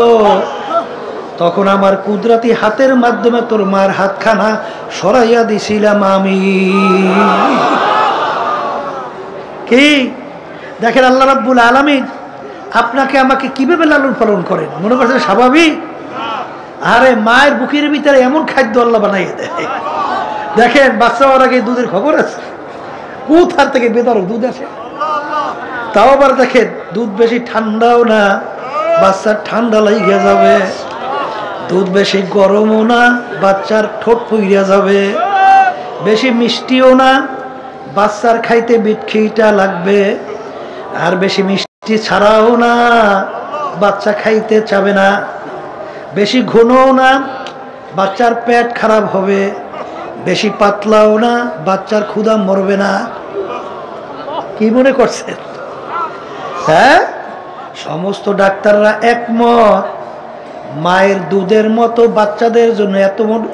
তখন আমার কুদরতি হাতের মাধ্যমে তোর মার হাতখানা সরাইয়া দিছিলাম আমি। কি দেখেন আল্লাহ রাব্বুল আলামিন আপনাকে আমাকে কিভাবে লালন পালন করেন, মনে করছেন স্বাভাবিক? আরে মায়ের বুকের ভিতরে এমন খাদ্য আল্লাহ বানাইয়ে দেয়। দেখেন বাচ্চা হওয়ার আগে দুধের খবর আছে, কোথার থেকে বেদরক দুধ আসে। তাও আবার দেখেন দুধ বেশি ঠান্ডাও না, বাচ্চার ঠান্ডা লাগিয়ে যাবে। দুধ বেশি গরমও না, বাচ্চার ঠোঁট পুইরা যাবে। বেশি মিষ্টিও না, বাচ্চার খাইতে বিটখিটা লাগবে। আর বেশি মিষ্টি ছাড়াও না, বাচ্চা খাইতে চাবে না। বেশি ঘনও না, বাচ্চার পেট খারাপ হবে। বেশি পাতলাও না, বাচ্চার ক্ষুধা মরবে না। কি মনে করছেন? হ্যাঁ, সমস্ত ডাক্তাররা একমত, মায়ের দুধের মতো বাচ্চাদের জন্য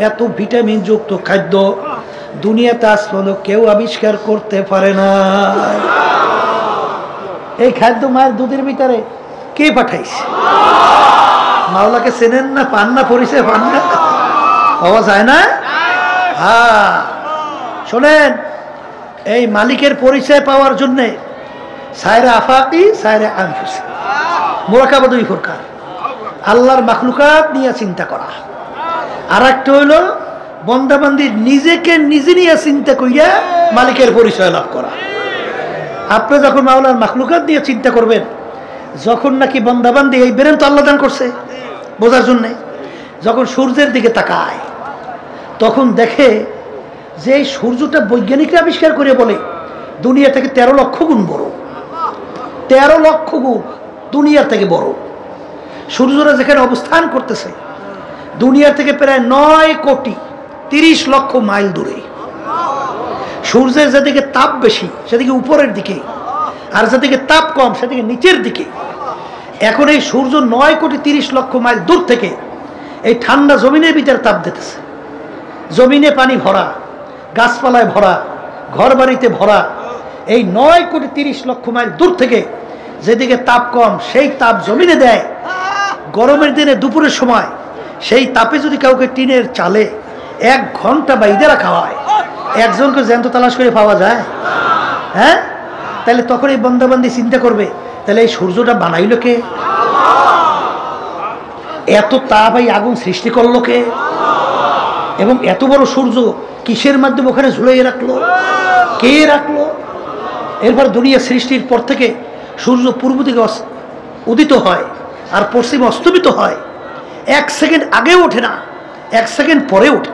এত ভিটামিন যুক্ত খাদ্য দুনিয়াতে আজ পর্যন্ত কেউ আবিষ্কার করতে পারে না। এই খাদ্য মায়ের দুধের ভিতরে কে পাঠাইছে? মাওলাকে চেনেন না, পান না, পরিচয় পান না, পাওয়া যায় না। হ্যাঁ শোনেন, এই মালিকের পরিচয় পাওয়ার জন্যে সায়রা আফাকি সায়রা আনফুসি মোরাকাবা দুই প্রকার। আল্লাহর মাখলুকাত নিয়ে চিন্তা করা, আর একটা হইল বন্দাবান্দি নিজেকে নিজে নিয়ে চিন্তা করিয়া মালিকের পরিচয় লাভ করা। আপনি যখন মাওলার মাখলুকাত নিয়ে চিন্তা করবেন, যখন নাকি বন্দাবান্দি এই ব্রেন তো আল্লাহ দান করছে বোঝার জন্যে, যখন সূর্যের দিকে তাকায় তখন দেখে যে এই সূর্যটা বৈজ্ঞানিকরা আবিষ্কার করে বলে দুনিয়া থেকে 13 লক্ষ গুণ বড়। 13 লক্ষ গুণ দুনিয়ার থেকে বড়। সূর্যরা যেখানে অবস্থান করতেছে দুনিয়ার থেকে প্রায় 9,30,00,000 মাইল দূরে। সূর্যের যেদিকে তাপ বেশি সেদিকে উপরের দিকে, আর যেদিকে তাপ কম সেদিকে নিচের দিকে। এখন এই সূর্য 9,30,00,000 মাইল দূর থেকে এই ঠান্ডা জমিনের ভিতরে তাপ দিতেছে। জমিনে পানি ভরা, গাছপালায় ভরা, ঘর বাড়িতে ভরা। এই 9,30,00,000 মাইল দূর থেকে যেদিকে তাপ কম সেই তাপ জমিনে দেয়। গরমের দিনে দুপুরের সময় সেই তাপে যদি কাউকে টিনের চালে 1 ঘন্টা বাইরে রাখা হয়, একজনকে জ্যান্ত তালাশ করে পাওয়া যায়? হ্যাঁ, তাহলে তখন এই বন্দাবান্দি চিন্তা করবে, তাহলে এই সূর্যটা বানাইল কে? এত তাপ এই আগুন সৃষ্টি করলো কে? এবং এত বড় সূর্য কিসের মাধ্যমে ওখানে ঝুলিয়ে রাখলো? কে রাখলো? এরপর দুনিয়া সৃষ্টির পর থেকে সূর্য পূর্ব দিকে উদিত হয় আর পশ্চিমে অস্তমিত হয়। 1 সেকেন্ড আগে ওঠে না, 1 সেকেন্ড পরে ওঠে।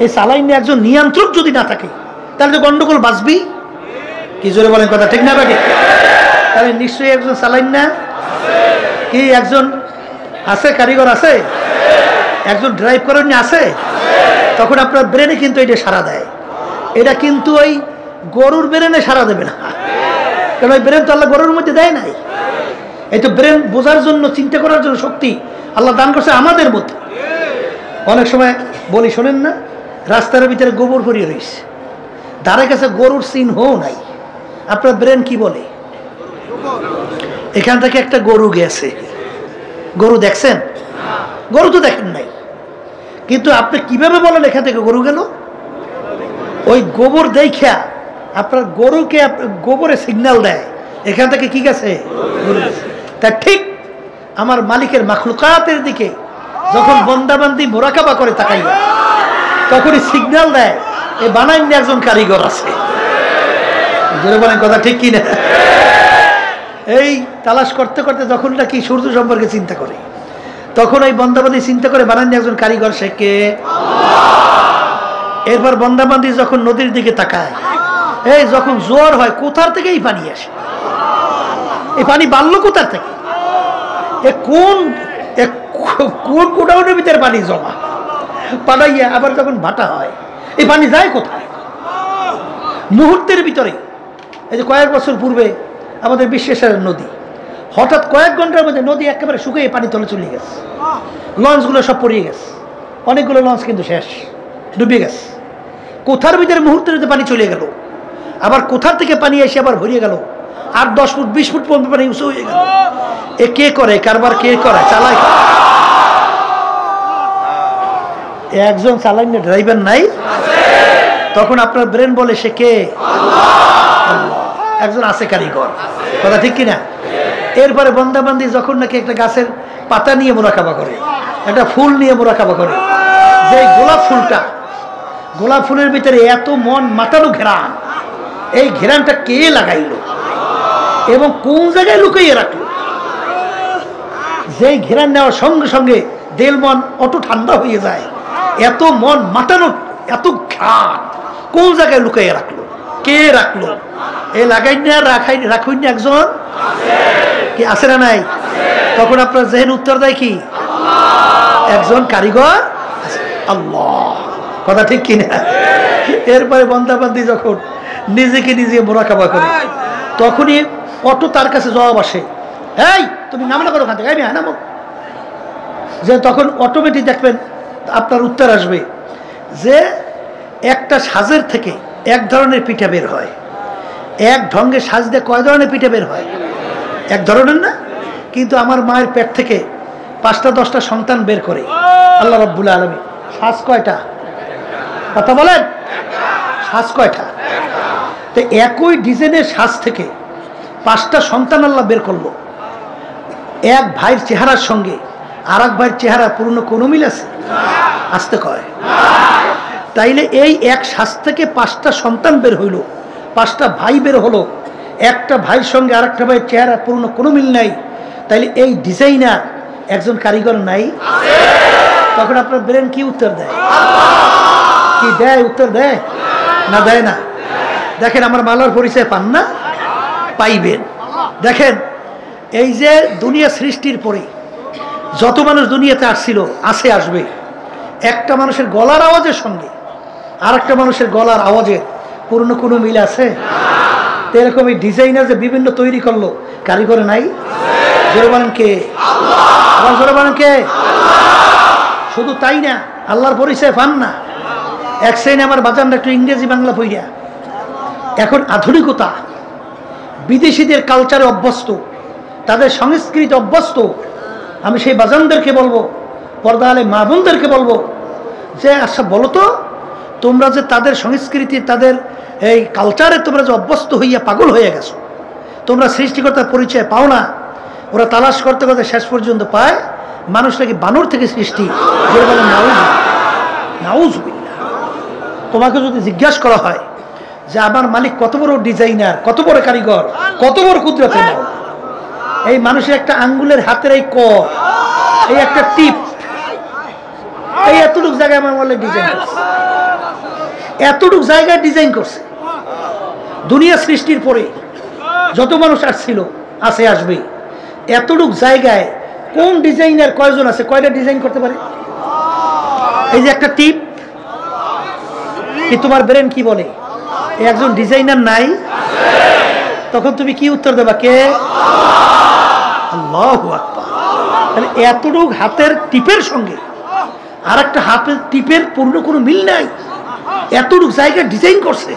এই চালাইনে একজন নিয়ন্ত্রক যদি না থাকে তাহলে তো গন্ডগোল বাঁচবি। কি জোরে বলেন কথা, ঠিক না বেটি? তাহলে নিশ্চয়ই একজন চালাইন না, কি একজন আছে, কারিগর আছে, একজন ড্রাইভ করেন আছে। তখন আপনার ব্রেনে কিন্তু এটা সাড়া দেয়। এটা কিন্তু ওই গরুর ব্রেনে সাড়া দেবে না, কারণ ওই ব্রেন তো আল্লাহ গরুর মধ্যে দেয় নাই। এই তো ব্রেন বোঝার জন্য, চিন্তা করার জন্য শক্তি আল্লাহ দান করছে আমাদের মধ্যে। অনেক সময় বলি শোনেন না, রাস্তার ভিতরে গোবর ভরিয়ে রয়েছে, ধারে কাছে গরুর চিহ্ন নাই। আপনার ব্রেন কি বলে? এখান থেকে একটা গরু গেছে। গরু দেখছেন? গরু তো দেখেন নাই, কিন্তু আপনি কিভাবে বলেন এখান থেকে গরু গেল? ওই গোবর দেখা আপনার গরুকে গোবরে সিগন্যাল দেয় এখান থেকে কি গেছে, গরু গেছে। তা ঠিক আমার মালিকের মাখলুকাতের দিকে যখন বন্দাবান্দি মোরাকাবা করে তাকাইয়া, তখনই সিগন্যাল দেয় এই বানাইন একজন কারিগর আছে। জোরে বলেন কথা, ঠিক কি না? এই তালাশ করতে করতে যখন নাকি সূর্য সম্পর্কে চিন্তা করে, তখন ওই বন্দাবান্দি চিন্তা করে বানাইন একজন কারিগর, সে কে? এরপর বন্দাবান্দি যখন নদীর দিকে তাকায়, এই যখন জোয়ার হয় কোথার থেকে এই পানি আসে? এই পানি বাড়লো কোথার থেকে? কোন গোডাউনের ভিতরে পানি জমা পাঠাইয়া আবার যখন ভাটা হয় এই পানি যায় কোথায়? মুহূর্তের ভিতরে। এই যে কয়েক বছর পূর্বে আমাদের বিশ্বেশ্বরের নদী, হঠাৎ কয়েক ঘন্টার মধ্যে নদী একেবারে শুকিয়ে পানি তলে চলে গেছে। লঞ্চগুলো সব পড়িয়ে গেছে, অনেকগুলো লঞ্চ কিন্তু শেষ, ডুবে গেছে। কোথার ভিতরে মুহূর্তের ভিতরে পানি চলে গেল, আবার কোথার থেকে পানি এসে আবার ভরিয়ে গেল, আর 10 ফুট 20 ফুট পর্যন্ত পানি উঁচু হয়ে গেল। এ কে করে কারবার? কে করে? চালায়। একজন চালান ড্রাইভার নাই, তখন আপনার ব্রেন বলে সে কে? আল্লাহ। একজন আছে কারিগর, কথা ঠিক কিনা? এরপরে বন্দাবান্দি যখন নাকি একটা গাছের পাতা নিয়ে মোরাকাবা করে, একটা ফুল নিয়ে মোরাকাবা করে, যে গোলাপ ফুলটা, গোলাপ ফুলের ভিতরে এত মন মাতানো ঘেরান, এই ঘেরানটা কে লাগাইলো এবং কোন জায়গায় লুকিয়ে রাখলো? যেই ঘেরান নেওয়ার সঙ্গে সঙ্গে দেল মন অত ঠান্ডা হয়ে যায়, এত মন মাতানো, এত ঘ্রাণ কোন জায়গায় লুকিয়ে রাখলো? কে রাখলো? এই লাগাই না রাখুন না একজন কি আছে না নাই? তখন আপনার জেহেন উত্তর দেয় কি? একজন কারিগর আল্লাহ, কথা ঠিক কিনা? এরপরে বন্দাবান্দি যখন নিজেকে নিজে মোরাকাবা করে, তখনই অটো তার কাছে জবাব আসে, এই তুমি নাম না করো ওখান থেকে, আমি হ্যাঁ নামো। যে তখন অটোমেটিক দেখবেন আপনার উত্তর আসবে যে একটা সাজের থেকে এক ধরনের পিঠা বের হয়। এক ঢঙ্গে সাজ দিয়ে কয় ধরনের পিঠা বের হয়? এক ধরনের না? কিন্তু আমার মায়ের পেট থেকে 5টা 10টা সন্তান বের করে আল্লাহ রাব্বুল আলামিন। সাজ কয়টা? কথা বলেন, সাজ কয়টা? তো একই ডিজাইনের সাজ থেকে 5টা সন্তান আল্লাহ বের করলো। এক ভাইয়ের চেহারার সঙ্গে আর এক ভাইয়ের চেহারা পুরনো কোনো মিল আছে? আসতে কয়। তাইলে এই এক সাজ থেকে 5টা সন্তান বের হইল, 5টা ভাই বের হলো, একটা ভাইয়ের সঙ্গে আর একটা ভাইয়ের চেহারা পুরনো কোনো মিল নাই। তাইলে এই ডিজাইনার একজন কারিগর নাই? তখন আপনার ব্রেন কি উত্তর দেয়? কি দেয়? উত্তর দেয় না দেয় না? দেখেন আমার মালার পরিচয় পান না? পাইবেন। দেখেন এই যে দুনিয়া সৃষ্টির পরে যত মানুষ দুনিয়াতে আসছিল, আসে, আসবে, একটা মানুষের গলার আওয়াজের সঙ্গে আর একটা মানুষের গলার আওয়াজের পুরনো কোনো মিল আছে? তো এরকম এই ডিজাইনার যে বিভিন্ন তৈরি করলো, কারিগর নাই? জোরে বলেন কে? আবার জোরে বলেন কে? শুধু তাই না, আল্লাহর পরিচয় পান না। এক শ্রেণী আমার বাজানরা একটু ইংরেজি বাংলা পড়িয়া এখন আধুনিকতা, বিদেশিদের কালচারে অভ্যস্ত, তাদের সংস্কৃতি অভ্যস্ত। আমি সেই বাজানদেরকে বলবো, পর্দা আলে মা বোনদেরকে বলবো যে আচ্ছা বলো তো, তোমরা যে তাদের সংস্কৃতি, তাদের এই কালচারে তোমরা যে অভ্যস্ত হইয়া পাগল হয়ে গেছো, তোমরা সৃষ্টিকর্তার পরিচয় পাও না। ওরা তালাশ করতে করতে শেষ পর্যন্ত পায় মানুষটাকে বানর থেকে সৃষ্টি। নাউজুবিল্লাহ। তোমাকে যদি জিজ্ঞাসা করা হয় যে আমার মালিক কত বড় ডিজাইনার, কত বড় কারিগর, কত বড় কুদরত, এই মানুষের একটা আঙ্গুলের হাতের এই ক, এই একটা টিপ, এই এতটুকু জায়গায় আমার বলে ডিজাইন করছে, এতটুকু জায়গায় ডিজাইন করছে। দুনিয়া সৃষ্টির পরে যত মানুষ আসছিল, আসে, আসবে, এতটুকু জায়গায় কোন ডিজাইনার কয়জন আছে? কয়টা ডিজাইন করতে পারে? এই যে একটা টিপ, কি তোমার ব্রেন কি বলে? একজন ডিজাইনার নাই? তখন তুমি কি উত্তর দেবা? কে? আল্লাহু আকবার। তাহলে এতটুকু হাতের টিপের সঙ্গে আর একটা হাতের টিপের পূর্ণ কোনো মিল নাই, এতটুকু জায়গা ডিজাইন করছে।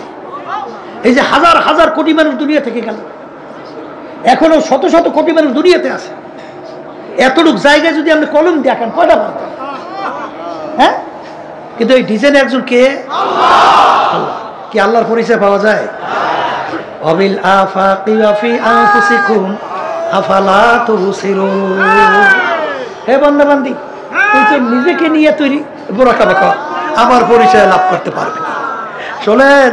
এই যে হাজার হাজার কোটি মানুষ দুনিয়া থেকে গেল, এখনো শত শত কোটি মানুষ দুনিয়াতে আছে, এতটুকু জায়গায় যদি আপনি কলম দেখেন কয়টা পারবেন? হ্যাঁ, কিন্তু এই ডিজাইন একজন কে? আল্লাহ। কি আল্লাহর পরিচয় পাওয়া যায়? অবিল আফাকি ওয়া ফি আনফুসিকুম আফালা তুবসিরুন। হে বান্দাবান্দি, তুই তো নিজেকে নিয়ে তৈরি বোরাকাবা কর, আমার পরিচয় লাভ করতে পারবে না। শোনেন,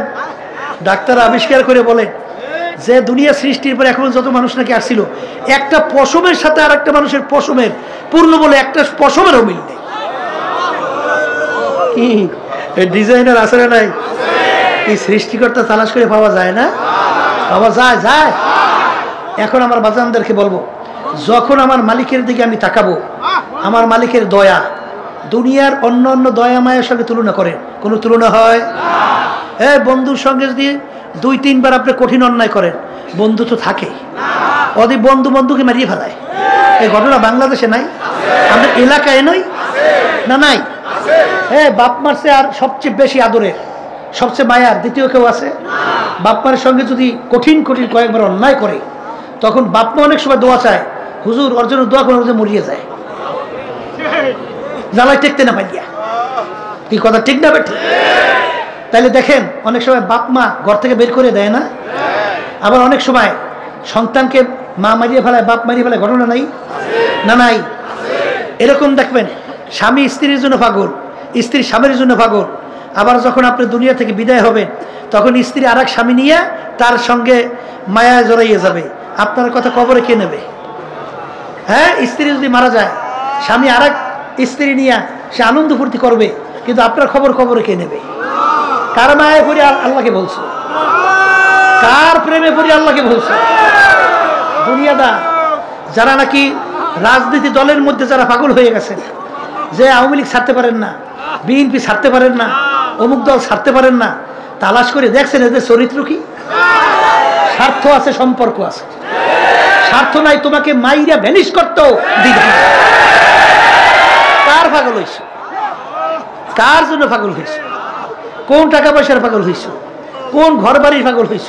ডাক্তার আবিষ্কার করে বলে যে দুনিয়া সৃষ্টির পর এখন যত মানুষ নাকি আসছিল, একটা পশমের সাথে আর একটা মানুষের পশমের পূর্ণ বলে একটা পশমেরও মিল নেই। কি ডিজাইনার আছে না নাই? এই সৃষ্টিকর্তা তালাশ করে পাওয়া যায় না? পাওয়া যায়, যায়। এখন আমার বাজানদেরকে বলবো, যখন আমার মালিকের দিকে আমি তাকাবো, আমার মালিকের দয়া দুনিয়ার অন্য অন্য দয়া মায়ের সঙ্গে তুলনা করেন, কোনো তুলনা হয়? বন্ধুর সঙ্গে যদি 2-3 বার আপনি কঠিন অন্যায় করেন, বন্ধু তো থাকে, অদি বন্ধু বন্ধুকে মারিয়ে ফেলায়। এই ঘটনা বাংলাদেশে নাই? আমাদের এলাকায় নয় না? নাই? বাপ মারছে আর সবচেয়ে বেশি আদরের, সবচেয়ে মায়ার দ্বিতীয় কেউ আছে? বাপ মায়ের সঙ্গে যদি কঠিন কঠিন কয়েকবার অন্যায় করে, তখন বাপ মা অনেক সময় দোয়া চায়, হুজুর ওর জন্য দোয়া করে, মরিয়ে যায় জ্বালায় টেকতে না পাইয়া। কি কথা ঠিক না বেঠিক? তাহলে দেখেন অনেক সময় বাপ মা ঘর থেকে বের করে দেয় না, আবার অনেক সময় সন্তানকে মা মারিয়ে ফেলায়, বাপ মারিয়ে ফেলায়, ঘটনা নাই না? নাই। এরকম দেখবেন স্বামী স্ত্রীর জন্য পাগল, স্ত্রী স্বামীর জন্য পাগল। আবার যখন আপনি দুনিয়া থেকে বিদায় হবেন তখন স্ত্রী আর এক স্বামী নিয়ে তার সঙ্গে মায়া জড়াইয়ে যাবে। আপনার কথা কবরে কে নেবে? হ্যাঁ, স্ত্রী যদি মারা যায় স্বামী আর এক স্ত্রী নিয়ে সে আনন্দ ফুর্তি করবে, কিন্তু আপনার খবর কবরে কে নেবে? কার মায়ে পড়ে আল্লাহকে বলছো? কার প্রেমে পড়ে আল্লাহকে বলছো? দুনিয়াদা যারা নাকি রাজনীতি দলের মধ্যে যারা পাগল হয়ে গেছেন, যে আওয়ামী লীগ ছাড়তে পারেন না, বিএনপি ছাড়তে পারেন না, অমুক দল ছাড়তে পারেন না, তালাশ করে দেখছেন এদের চরিত্র কি? স্বার্থ আছে, সম্পর্ক আছে। স্বার্থ নাই, তোমাকে মাইরা ভ্যানিশ করতেও দ্বিধা। কার পাগল হয়েছে? কার জন্য পাগল হয়েছে? কোন টাকা পয়সার পাগল হয়েছ? কোন ঘর বাড়ির পাগল হয়েছ?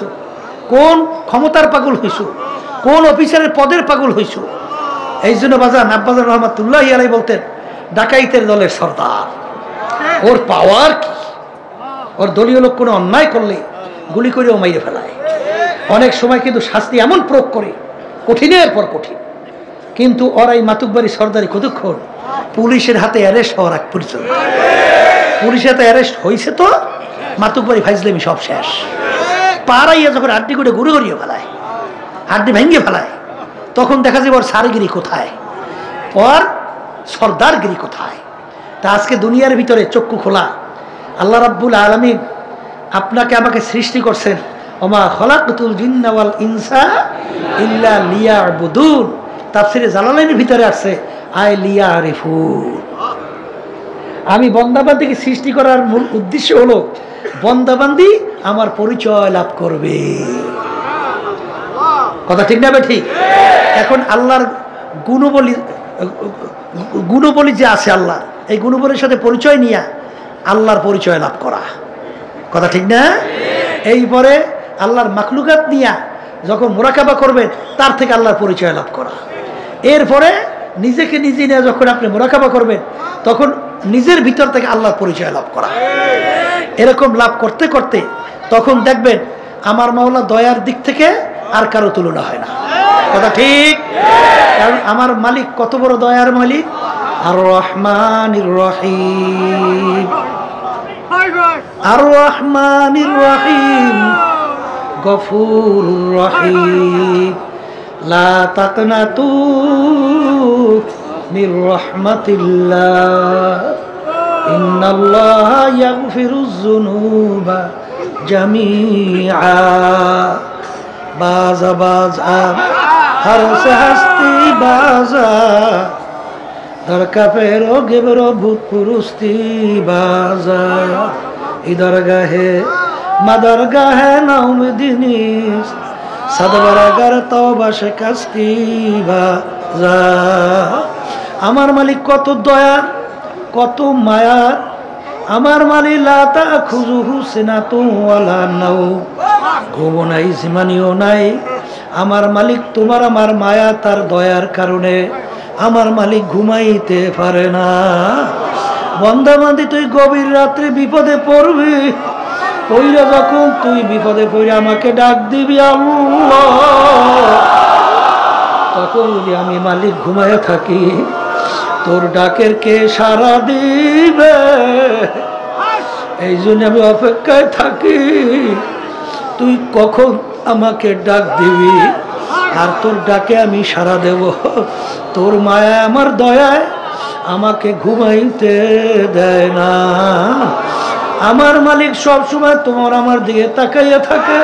কোন ক্ষমতার পাগল হয়েছ? কোন অফিসারের পদের পাগল হয়েছ? এই জন্য বাজান আব্বাজান রহমাতুল্লাহি আলাইহি বলতেন, ডাকাইতের দলের সর্দার, ওর পাওয়ার কি? ওর দলীয় লোক কোনো অন্যায় করলে গুলি করেও মাইরে ফেলায়। অনেক সময় কিন্তু শাস্তি এমন প্রয়োগ করে, কঠিনের পর কঠিন। কিন্তু ওরা এই মাতুকবাড়ি সর্দারি কতক্ষণ? পুলিশের হাতে অ্যারেস্ট হওয়ার আগ পর্যন্ত। পুলিশের হাতে অ্যারেস্ট হয়েছে তো মাতুকবাড়ি ফাইজলামি সব শেষ। পাড়াইয়া যখন হাড্ডি করে ঘুরে ঘুরিয়ে ফেলায়, হাড্ডি ভেঙে ফেলায়, তখন দেখা যায় ওর সারগিরি কোথায়, ওর সর্দারগিরি কোথায়। তা আজকে দুনিয়ার ভিতরে চক্ষু খোলা। আল্লাহ রাব্বুল আলামিন আপনাকে আমাকে সৃষ্টি করছেন, ওমা খলাকতুল জিন্না ওয়াল ইনসা ইল্লা লিয়াবুদুন। তাফসীরে জালালাইনের ভিতরে আছে আই লিয়ারিফুন। আমি বন্দাবান্দিকে সৃষ্টি করার মূল উদ্দেশ্য হলো বন্দাবান্দি আমার পরিচয় লাভ করবে। কথা ঠিক না ঠিক? এখন আল্লাহর গুণবলী যে আছে আল্লাহ, এই গুণবলীর সাথে পরিচয় নিয়ে আল্লাহর পরিচয় লাভ করা। কথা ঠিক না? এইপরে আল্লাহর মাখলুকাত নিয়ে যখন মুরাকাবা করবেন তার থেকে আল্লাহর পরিচয় লাভ করা। এরপরে নিজেকে নিজে নিয়ে যখন আপনি মুরাকাবা করবেন তখন নিজের ভিতর থেকে আল্লাহর পরিচয় লাভ করা। এরকম লাভ করতে করতে তখন দেখবেন আমার মাওলা দয়ার দিক থেকে আর কারো তুলনা হয় না। কথা ঠিক? কারণ আমার মালিক কত বড় দয়ার মালিক, আর রহমানির রহিম, আর রহমানির রহিম, গফুরুর রহিম। লা তাকনাতু মির রাহমাতিল্লাহ, ইন্নাল্লাহা ইয়াগফিরুয যুনুবা জামিআ। বাজা বাজা हर से हस्ती बाजा दरका फेरो गेबरो भूत पुरुस्ती बाजा इधर गहे मदर गहे नौमदिनीस सदबरागर तौबा शिकस्ती बाजा। আমার মালিক কত দয়া, কত মায়া। আমার মালিক লা তাখুযুহু সিনাতুন ওয়ালা নাওম, ঘুমও নাই জিমানিও নাই। আমার মালিক তোমার আমার মায়া তার দয়ার কারণে আমার মালিক ঘুমাইতে পারে না। বন্দাবান্দি তুই গভীর রাত্রে বিপদে পড়বি, পইরা যখন তুই বিপদে পড়ে আমাকে ডাক দিবি আল্লাহ, তখন যদি আমি মালিক ঘুমায় থাকি তোর ডাকের কে সাড়া দিবে? এই জন্য আমি অপেক্ষায় থাকি তুই কখন আমাকে ডাক দিবি, আর তোর ডাকে আমি সাড়া দেব। তোর মায়া আমার দয়ায় আমাকে ঘুমাইতে দেয় না। আমার মালিক সব সময় তোমার আমার দিকে তাকাইয়া থাকে।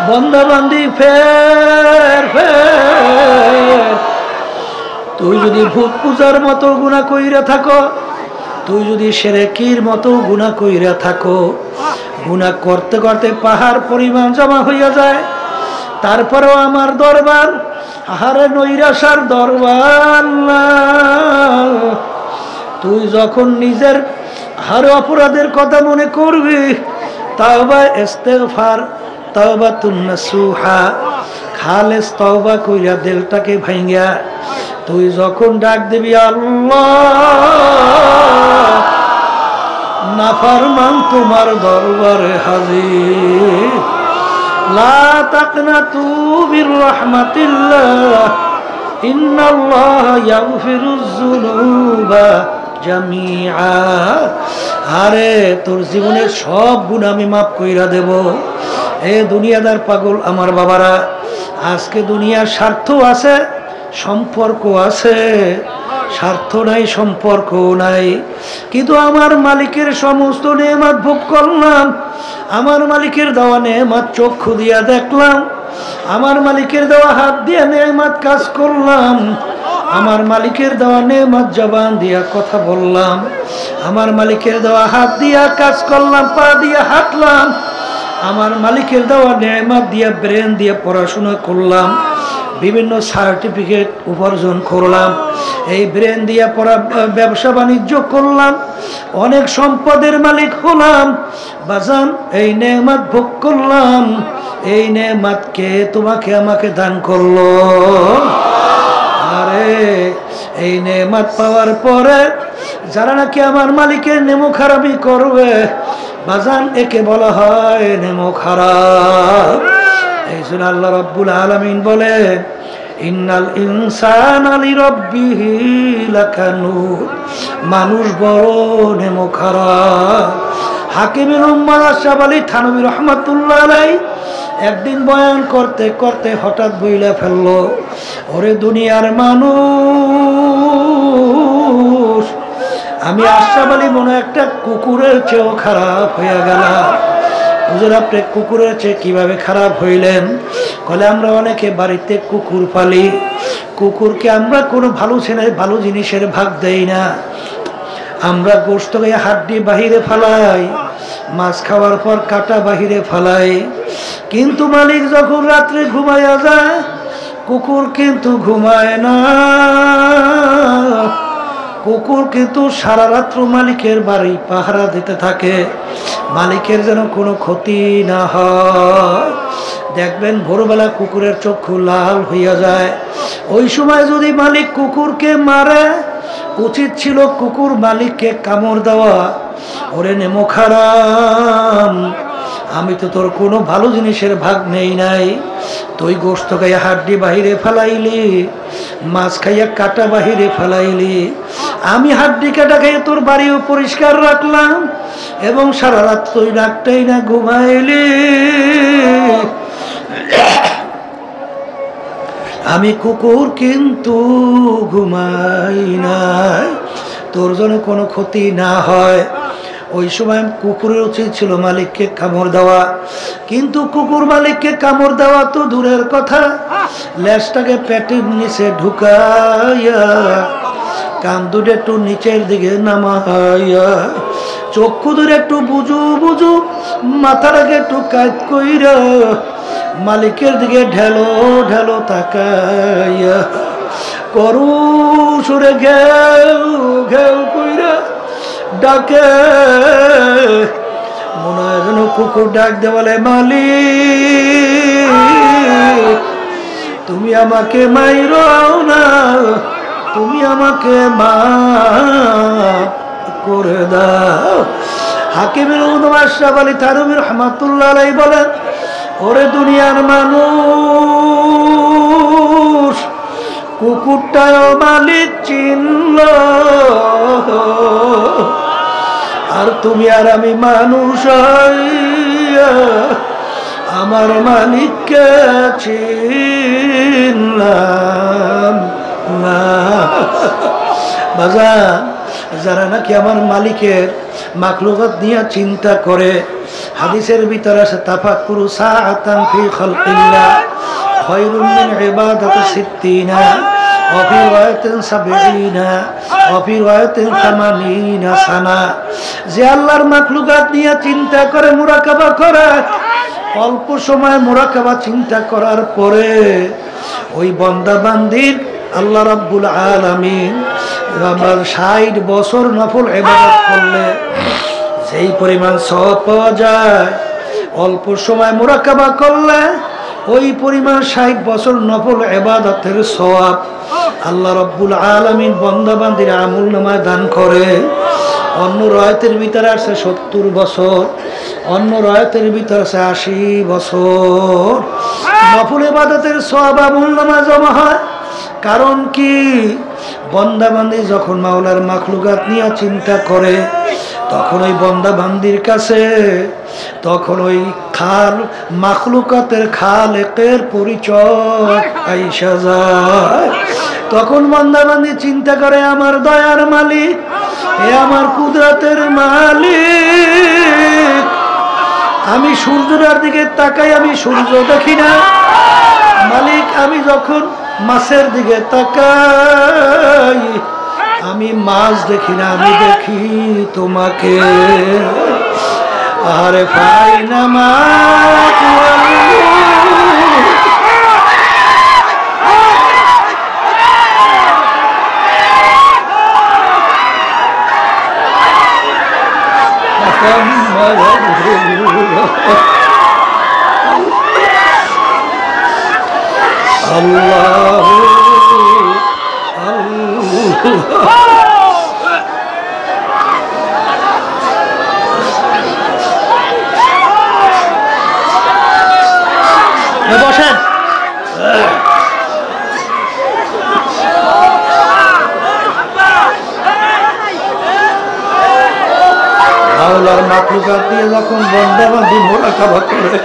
বন্দাবান্দি ফের ফের, তুই যদি ভূত পূজার মতো গুনাহ কইরা থাকো, তুই যদি শিরকির মতো গুনাহ কইরা থাকো, গুনাহ করতে করতে পাহাড় পরিমাণ জমা হইয়া যায়, তারপরেও আমার দরবার আহারে নৈরাশার দরবার না। তুই যখন নিজের হারে অপরাধের কথা মনে করবি, তাওবা ইস্তেগফার তাওবাতুন নাসুহা, খালেস তওবা কইরা দিলটাকে ভাঙিয়া তুই যখন ডাক দিবি আল্লাহ, নাফরমান তোমার দরবারে হাজির। লা তাকনাতু মির রাহমাতিল্লাহ ইন্নাল্লাহা ইয়াগফিরুয যুনুবা জামিআ। আরে তোর জীবনের সব গুনাহ আমি মাফ কইরা দেব। এ দুনিয়াদার পাগল আমার বাবারা, আজকে দুনিয়ার স্বার্থ আছে, সম্পর্ক আছে, স্বার্থ নাই, সম্পর্ক নাই, কিন্তু আমার মালিকের সমস্ত নেয়ামত ভোগ করলাম, আমার মালিকের দেওয়া নেয়ামত চক্ষু দিয়া দেখলাম, আমার মালিকের দেওয়া হাত দিয়া নেয়ামত কাজ করলাম, আমার মালিকের দেওয়া নেয়ামত জবান দিয়া কথা বললাম, আমার মালিকের দেওয়া হাত দিয়া কাজ করলাম, পা দিয়া হাঁটলাম, আমার মালিকের দেওয়া নেয়ামত দিয়া ব্রেন দিয়ে পড়াশোনা করলাম, বিভিন্ন সার্টিফিকেট উপার্জন করলাম, এই ব্রেন দিয়া পড়া ব্যবসা বাণিজ্য করলাম, অনেক সম্পদের মালিক হলাম। বাজান, এই নেয়ামত ভোগ করলাম, এই নেয়ামতকে তোমাকে আমাকে দান করলো। আরে এই নেয়ামত পাওয়ার পরে যারা নাকি আমার মালিকের নেমো খারাপি করবে, বাজান, একে বলা হয় নেমো খারাপ। এই জন্য আল্লাহ রাব্বুল আলামিন বলেন, ইন্নাল ইনসানা লিরাব্বিহি লাকানুদ, মানুষ বড় নেমো খারাপ। হাকিমের উম্মাদ আশরাফ আলী থানভী রাহমাতুল্লাহ আলাইহি একদিন বয়ান করতে করতে হঠাৎ বইলা ফেললো, ওরে দুনিয়ার মানুষ, আমি আশরাফ আলী মনে একটা কুকুরের চেয়েও খারাপ হয়ে গেলাম। হুজুর, আপনি কুকুরের চেয়ে কিভাবে খারাপ হইলেন? বলে, আমরা অনেকে বাড়িতে কুকুর পালি, কুকুরকে আমরা কোনো ভালো জিনিসের ভাগ দেই না, আমরা গোশত খেয়ে হাড্ডি বাহিরে ফালাই, মাছ খাওয়ার পর কাটা বাহিরে ফালাই, কিন্তু মালিক যখন রাত্রে ঘুমাইয়া যায়, কুকুর কিন্তু ঘুমায় না। কুকুর কিন্তু সারা রাত্র মালিকের বাড়ি পাহারা দিতে থাকে, মালিকের যেন কোনো ক্ষতি না হয়। দেখবেন ভোরবেলা কুকুরের চক্ষু লাল হইয়া যায়, ওই সময় যদি মালিক কুকুরকে মারে, উচিত ছিল কুকুর মালিককে কামড় দেওয়া। ওরে নেমো খারাপ, আমি তো তোর কোনো ভালো জিনিসের ভাগ নেই নাই, তুই গোশত খাইয়া হাড্ডি বাহিরে ফেলাইলি, মাছ খাইয়া কাটা বাহিরে ফেলাইলি, আমি হাড্ডি কাটা খাইয়া তোর বাড়িও পরিষ্কার রাখলাম, এবং সারা রাত তুই ডাকটাই না ঘুমাইলি, আমি কুকুর কিন্তু ঘুমাই নাই, তোর জন্য কোনো ক্ষতি না হয়। ওই সময় কুকুরের উচিত ছিল মালিককে কামড় দেওয়া, কিন্তু কুকুর মালিককে কামড় দেওয়া তো দূরের কথা, লেজটাকে পেটের নিচে ঢুকাইয়া, কান দুটো একটু নিচের দিকে নামাইয়া, চক্ষু ধরে একটু বুঝু বুঝু, মাথার আগে একটু কাজ কইরা, মালিকের দিকে ঢেলো ঢেলো তাকাইয়া, করু সুরে ঘেউ ঘেউ কইরা ডাকে, মনে হয় যেন কুকুর ডাক দে, বলে, মালিক তুমি আমাকে মাইরো না, তুমি আমাকে মাফ করে দাও। হাকিমের উম্মাদ আশরাফ আলী থানভী রাহমাতুল্লাহ আলাইহি বলেন, ওরে দুনিয়ার মানুষ, কুকুরটাও মালিক চিনল, আর তুমি আর আমি মানুষ হইয়া আমার মালিককে চিনলাম না। বাজার, যারা নাকি আমার মালিকের মাখলুকাত নিয়ে চিন্তা করে, হাদিসের ভিতরে আছে, তাফাক্কুরু সাআতান ফি খালকিল্লাহ খায়রুম মিন ইবাদাতি সিত্তিনা ওয়া ফি রাওয়ায়াতিন 70 ওয়া ফি রাওয়ায়াতিন 80 সানা। যে আল্লাহর মাখলুকাত নিয়ে চিন্তা করে, মুরাকাবা করে, অল্প সময় মুরাকাবা চিন্তা করার পরে ওই বান্দা বান্দির আল্লাহ রাব্বুল আলামিন 60 বছর নফল ইবাদত করলে যেই পরিমাণ সওয়াব পাওয়া যায়, অল্প সময় মুরাকাবা করলে ওই পরিমাণ 60 বছর নফল ইবাদতের সওয়াব আল্লাহ রাব্বুল আলামিন বান্দা-বান্দীর আমলনামায় দান করে। অন্য রায়াতের ভিতরে আছে 70 বছর, অন্য রায়াতের ভিতরে আছে 80 বছর নফল ইবাদতের সওয়াব আমলনামায় জমা হয়। কারণ কি, বান্দা-বান্দী যখন মাওলার মাখলুকাত নিয়ে চিন্তা করে তখন ওই বান্দা-বান্দির কাছে তখন ওই মাখলুকাতের খালেকের পরিচয় আইসা যায়। তখন বান্দা-বান্দি চিন্তা করে আমার দয়ার মালিক, এ আমার কুদরতের মালিক, আমি সূর্যের দিকে তাকাই আমি সূর্য দেখি না। মালিক আমি যখন মাছের দিকে তাকাই আমি মাছ দেখি না, আমি দেখি তোমাকে। আরে ফাইনা মা আল্লাহ বসেন। মাওলার মাখলুকাত দিয়ে যখন বান্দা-বান্দী মোরাকাবা করে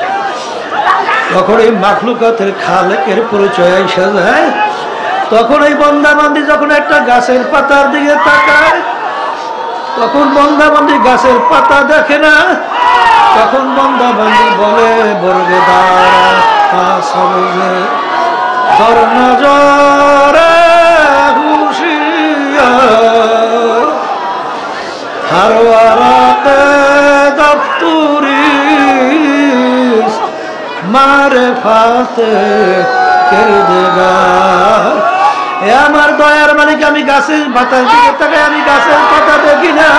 তখন এই মাখলুকাতের খালেকের পরিচয় আইসা যায়। তখন এই বান্দা-বান্দী যখন একটা গাছের পাতার দিকে তাকায় তখন বান্দা-বান্দী গাছের পাতা দেখে না। তখন বান্দা-বান্দী বলে বর্গে দাঁড়া সবজে ধর নজরে হুশিয়ার হারওয়ারাতে দফতুরি মারে ফাতে কেরদেগার। এ আমার দয়ার মালিক, আমি গাছের পাতার দিকে তাকাই আমি গাছের পাতা দেখি না,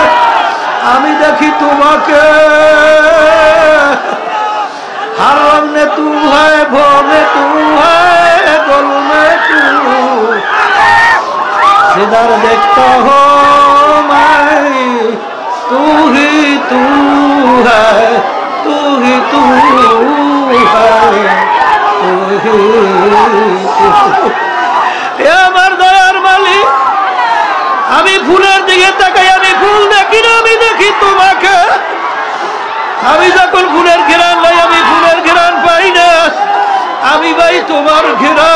আমি দেখি তোমাকে। হারাম নে তু হ্যায়, ভোরে তু হ্যায়, গোল মে তু, সিদার দেখতা হো মাই, তু হি তু হ্যায়, তু হি তু হ্যায়, তু হি তু। এ আমার দয়ার মালিক, আমি ফুলের দিকে তাকাই আমি ফুল দেখি না, আমি দেখি তোমাকে। আমি যখন ফুলের ঘেরান নাই আমি ফুলের ঘেরান পাই না, আমি ভাই তোমার ঘেরান।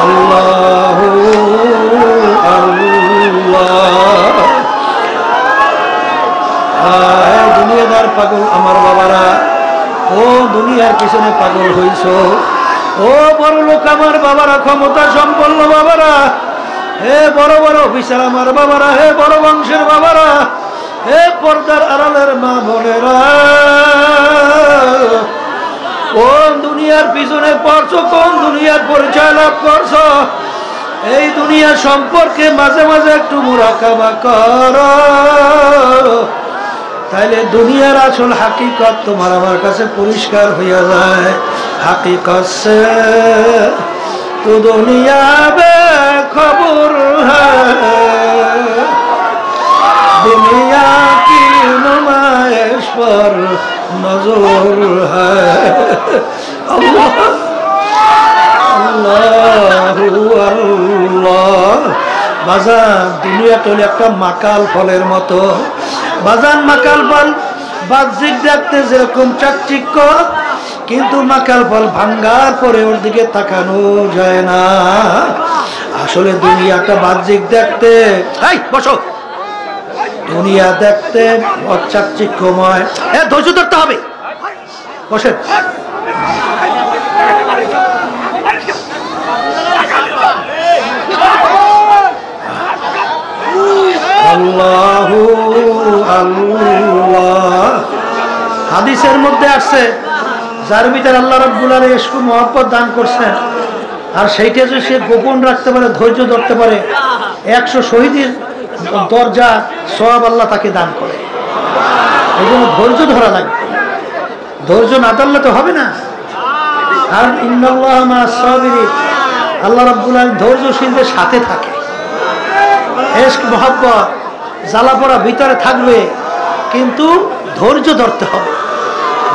আল্লাহু আল্লাহ। দুনিয়াদার পাগল আমার বাবারা, ও দুনিয়ার পিছনে পাগল হইছ, ও বড় লোক আমার বাবারা, ক্ষমতা সম্পন্ন বাবারা, হে বড় বড় অফিসার আমার বাবারা, হে বড় বংশের বাবারা, হে পর্দার আড়ালের মা বোনেরা, কোন দুনিয়ার পিছনে পড়ছো, কোন দুনিয়ার পরিচয় লাভ করছো, এই দুনিয়া সম্পর্কে মাঝে মাঝে একটু মুরাকাবা করো, তাইলে দুনিয়ার আসল হাকিকত তোমার আমার কাছে পরিষ্কার হইয়া যায়। হাকিকত সে তো দুনিয়া বে খবর হ্যায়, দুনিয়া কি নুমাইশ পর নজর হ্যায়। আল্লাহ আল্লাহু আল্লাহ। বাজান দুনিয়াটা হলো একটা মাকাল ফলের মতো। বাজান মাকাল ফল বাহ্যিক দেখতে যেরকম চাকচিক্য, কিন্তু মাকাল ফল ভাঙ্গার পরে ওর দিকে তাকানো যায় না। আসলে দুনিয়াটা বাহ্যিক দেখতে, বসো, দুনিয়া দেখতে অচাকচিক্যময়। ধৈর্য ধরতে হবে, বসেন। আল্লাহু আল্লাহ। হাদিসের মধ্যে আসছে যার ভিতরে আল্লাহ রাব্বুল আলামিন ইশক ও মহব্বত দান করছেন, আর সেইটা যদি সে গোপন রাখতে পারে, ধৈর্য ধরতে পারে, 100 শহীদের দরজা সওয়াব আল্লাহ তাকে দান করে। এই জন্য ধৈর্য ধরা লাগবে, ধৈর্য না ধরলে তো হবে না। আর ইন্নাল্লাহ মা'আস সাবিরিন, আল্লাহ রাব্বুল আলামিন ধৈর্যশীলদের সাথে থাকে। ইশক মহব্বত জ্বালা পোড়া ভিতরে থাকবে, কিন্তু ধৈর্য ধরতে হবে।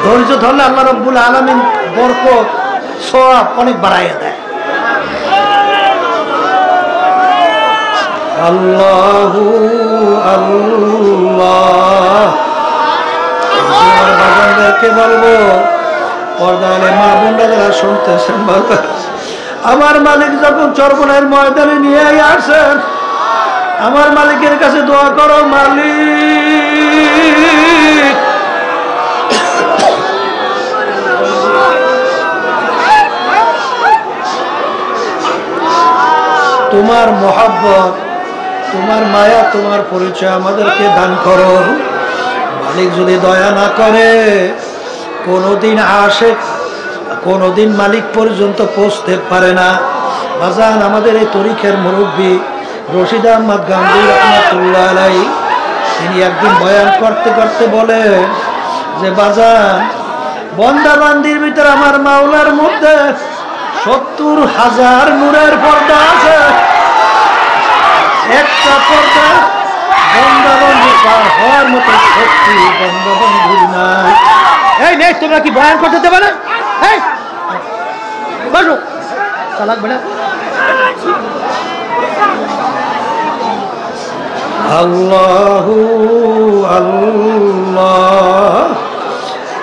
ধৈর্য ধরলে আল্লাহ রাব্বুল আলামিন বরকত সওয়াব অনেক বাড়াইয়া দেয়। আল্লাহু আল্লাহ। বাজারদেরকে বলবো, পর্দায় মা বোনরা যারা শুনতেছেন, বলবেন আমার মালিক যখন চরমনের ময়দানে নিয়ে আসেন, আমার মালিকের কাছে দোয়া করো, মালিক তোমার মহব্বত, তোমার মায়া, তোমার পরিচয় আমাদেরকে দান করো। মালিক যদি দয়া না করে, কোনোদিন আশিক কোনোদিন মালিক পর্যন্ত পৌঁছতে পারে না। বাজান, আমাদের এই তরিকের মুরব্বী রশিদ আহমদ গান্ধী রাহমাতুল্লাহ আলাইহি, তিনি একদিন বয়ান করতে করতে বলেন যে বাজান, বন্দা বান্দির ভিতরে আমার মাওলার মধ্যে 70,000 নূরের পর্দা আছে। একটা পর্দা বন্দা বান্দি পার হওয়ার মতো শক্তি বন্দা বান্দির নাই। এই নেই, তোমরা কি বয়ান করতে দেবে না? এই বসো, চালাক বেটা। আল্লাহু আল্লাহ।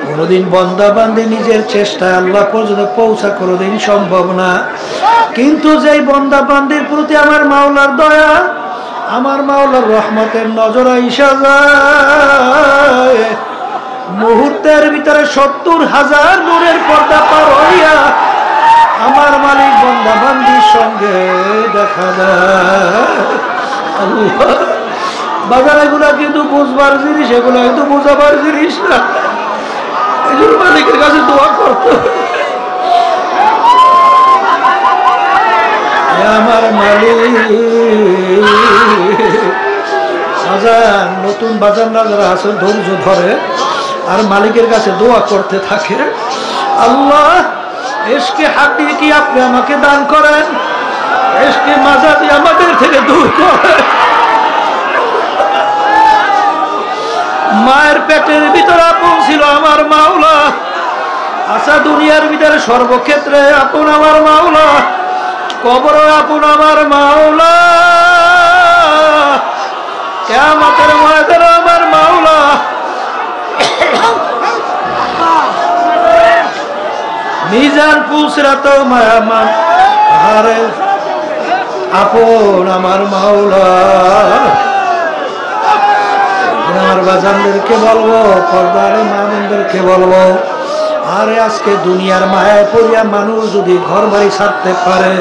কোনোদিন বন্দা বান্দি নিজের চেষ্টায় আল্লাহ পর্যন্ত পৌঁছা কোনোদিন সম্ভব না, কিন্তু যেই বন্দা বান্দির প্রতি আমার মাওলার দয়া, আমার মাওলার রহমতের নজর আইসা যায়, মুহূর্তের ভিতরে 70,000 নূরের পর্দা পার হইয়া আমার মালিক বন্দা বান্দির সঙ্গে দেখা যায়। আল্লাহ, বাজার এগুলা কিন্তু বুঝবার জিনিস, এগুলো কিন্তু বোঝাবার জিনিস না। এই জন্য মালিকের কাছে দোয়া করতে হবে, আমার মালিক। বাজার নতুন বাজার না যারা আছে, ধৈর্য ধরে আর মালিকের কাছে দোয়া করতে থাকে, আল্লাহ ইশকে হাকিকি আপনি আমাকে দান করেন, ইশকে মাজাজি আমাদের থেকে দূর করেন। মায়ের পেটের ভিতরে আপন ছিল আমার মাওলা, আচ্ছা দুনিয়ার ভিতরে সর্বক্ষেত্রে আপন আমার মাওলা, কবরে আপন আমার মাওলা, কিয়ামতের ময়দানে আমার মাওলা, মিজান পুসরাত মায়ামান আরে আপন আমার মাওলা। আমার বাজানদেরকে বলবো, পর্দারে মামুনদেরকে বলবো, আরে আজকে দুনিয়ার মায়ায় পড়িয়া মানুষ যদি ঘর বাড়ি ছাড়তে পারে,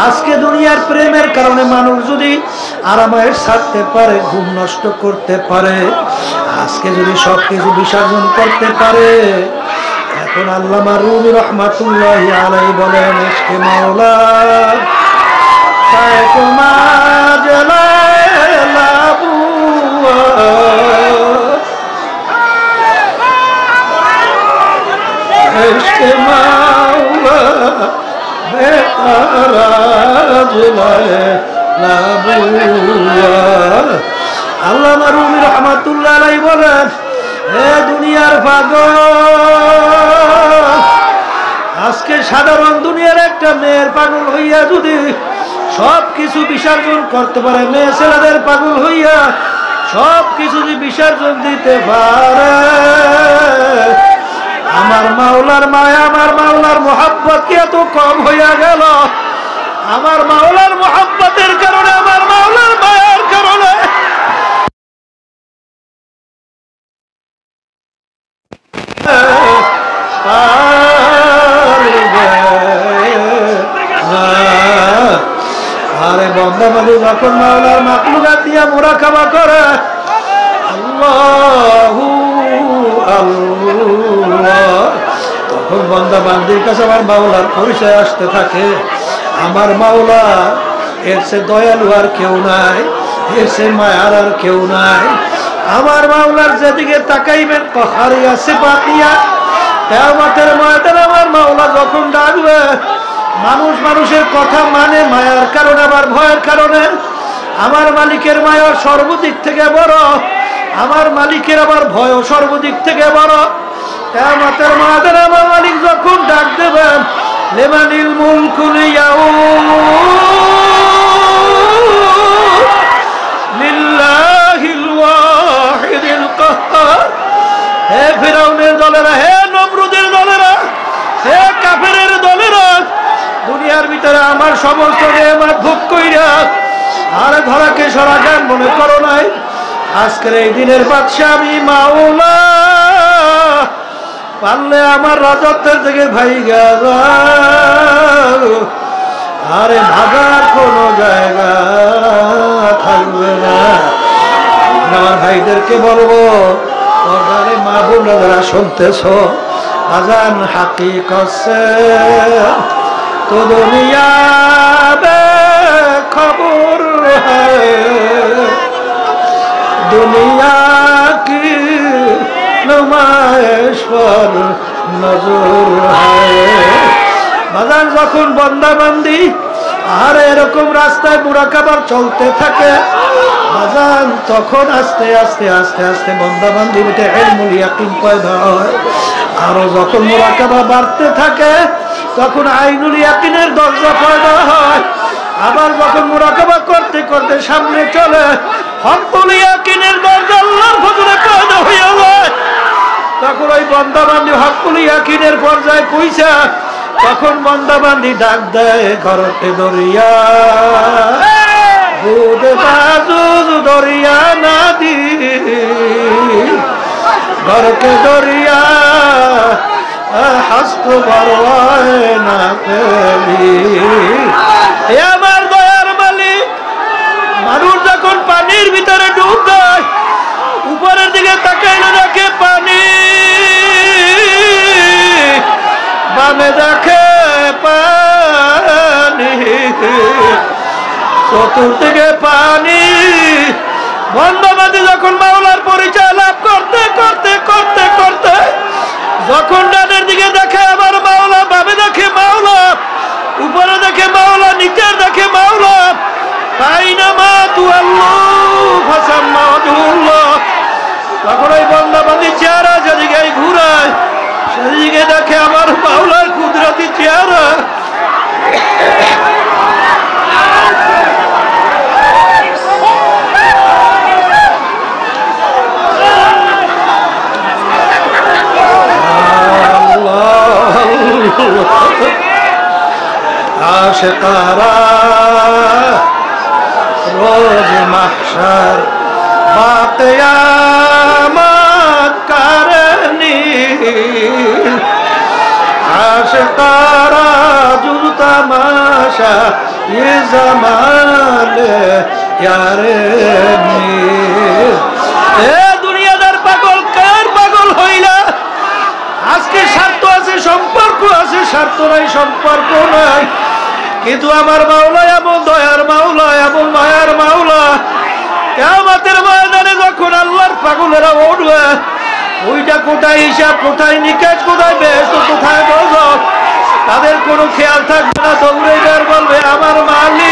আজকে দুনিয়ার প্রেমের কারণে মানুষ যদি আরামায় ছাড়তে পারে, ঘুম নষ্ট করতে পারে, আজকে যদি সবকিছু বিসর্জন করতে পারে, এখন আল্লামা রুমি রহমাতুল্লাহি আলাইহি বলেন, ইশকে মাওলা তায়কুমা জালালাবু, ইশকে মাওলা বেতারা জালালাবু। আল্লামা রুমি রহমাতুল্লাহি আলাইহি বলেন, হে দুনিয়ার পাগল, আজকে সাধারণ দুনিয়ার একটা মেয়ের পাগল হইয়া যদি সব কিছু বিসর্জন করতে পারে, মেয়ে ছেলেদের পাগল হইয়া সব কিছু যদি বিসর্জন দিতে পারে, আমার মাওলার মায়া, আমার মাওলার মোহাব্বত কি এত কম হইয়া গেল? আমার মাওলার মোহাব্বতের কারণে, আমার মাওলার মায়ার কারণে আরে বন্দা বান্দি যখন মাওলার মাখলুকাত দিয়া মুরাকাবা করে, আল্লাহু আল্লাহ, তখন বন্দা বান্দির কাছে আমার মাওলার পরিচয় আসতে থাকে। আমার মাওলা এর সে দয়ালু আর কেউ নাই, এর সে মায়ার আর কেউ নাই। আমার মাওলার যেদিকে তাকাইবেন পাহাড়িয়া সে পাতিয়া কিয়ামতের ময়দানে আমার মাওলা যখন ডাকবে, মানুষ মানুষের কথা মানে মায়ার কারণে আবার ভয়ের কারণে। আমার মালিকের মায়া সর্বদিক থেকে বড়, আমার মালিকের আবার ভয় সর্বদিক থেকে বড়। কিয়ামতের ময়দানে আমার মালিক যখন ডাক দেবেন, লিমানিল মুলকুল ইয়াউম লিল্লাহিল ওয়াহিদিল কাহ্হার। হে ফিরাউনের দলেরা, হে নমরুদের দলেরা, হে কাফেরের দলেরা, দুনিয়ার ভিতরে আমার সমস্ত নেয়ামত ভোগ কইরা আর ধরাকে সরা জ্ঞান মনে করো নাই। আজকের এই দিনের বাদশা আমি মাওলা, পারলে আমার রাজত্বের থেকে ভাইগা যাও, আরে ভাগার কোনো জায়গা থাকবে না। আমার ভাইদেরকে বলবো, পর্দারে মা বোনেরা শুনতেছ, আজান হাকিকত সে তো দুনিয়া বে খবর হ্যায়, দুনিয়া কি নুমাইশ পর নজর হ্যায়। বাজান যখন বন্দাবান্দি আর এরকম রাস্তায় মুরাকাবার চলতে থাকে বাজান, তখন আস্তে আস্তে আস্তে আস্তে বন্দাবান্দি ভিতরে ইলমুল ইয়াকিন পয়দা হয়। আরো যখন মুরাকাবা বাড়তে থাকে তখন আইনুল ইয়াকিনের দরজা পয়দা হয়। আবার যখন মুরাকাবা করতে করতে সামনে চলে হকুল ইয়াকিনের দরজা আল্লাহর ফজলে পয়দা হয়ে যায়। তখন ওই বন্দাবান্দি হকুল ইয়াকিনের পর্যায়ে পৌঁছা, তখন বন্দাবান্দি ডাক দেয়, ঘরতে দরিয়া বুদ বাজুদ দরিয়া নাদি, ঘরকে দরিয়া হাস্ত বরওয়ায় না পেলি। এ আমার দয়ার মালিক, মানুষ যখন পানির ভিতরে ডুব দেয়, উপরের দিকে তাকাইলে দেখে পানি, বামে দেখে পানি, চতুর্দিকে পানি। বন্দাবান্দি যখন মাওলার পরিচয় লাভ করতে করতে করতে করতে যখন ডানের দিকে দেখে আবার মাওলা, বামে দেখে মাওলা, উপরে দেখে মাওলা, নিচে দেখে মাওলা, তাই না মা তু আল্লাহ ফাসাম্মা ওয়াজহুল্লাহ। তখন ওই বন্দাবান্দি চেহারা যেদিকে ঘুরায় সেদিকে দেখে আমার মাওলার কুদরতি চেহারা। আশিকারা রোজ মাহশর বাকিয়ামত করনি, আশিকারা জুজ তামাশা ये जमाने यारे मीर। এ দুনিয়াদার পাগল, কার পাগল হইলা? আজকে স্বার্থ আছে, সম্পর্ক আছে, স্বার্থ নাই সম্পর্ক নাই, কিন্তু আমার মাওলা এমন দয়ার মাওলা, এমন মায়ার মাওলা। কিয়ামতের ময়দানে যখন আল্লাহর পাগলেরা উঠবে, ওইটা কোথায় হিসাব, কোথায় নিকাশ, কোথায় বেহেশত, কোথায় দোজখ, তাদের কোনো খেয়াল থাকবে না। দৌড়ে যার বলবে আমার মালিক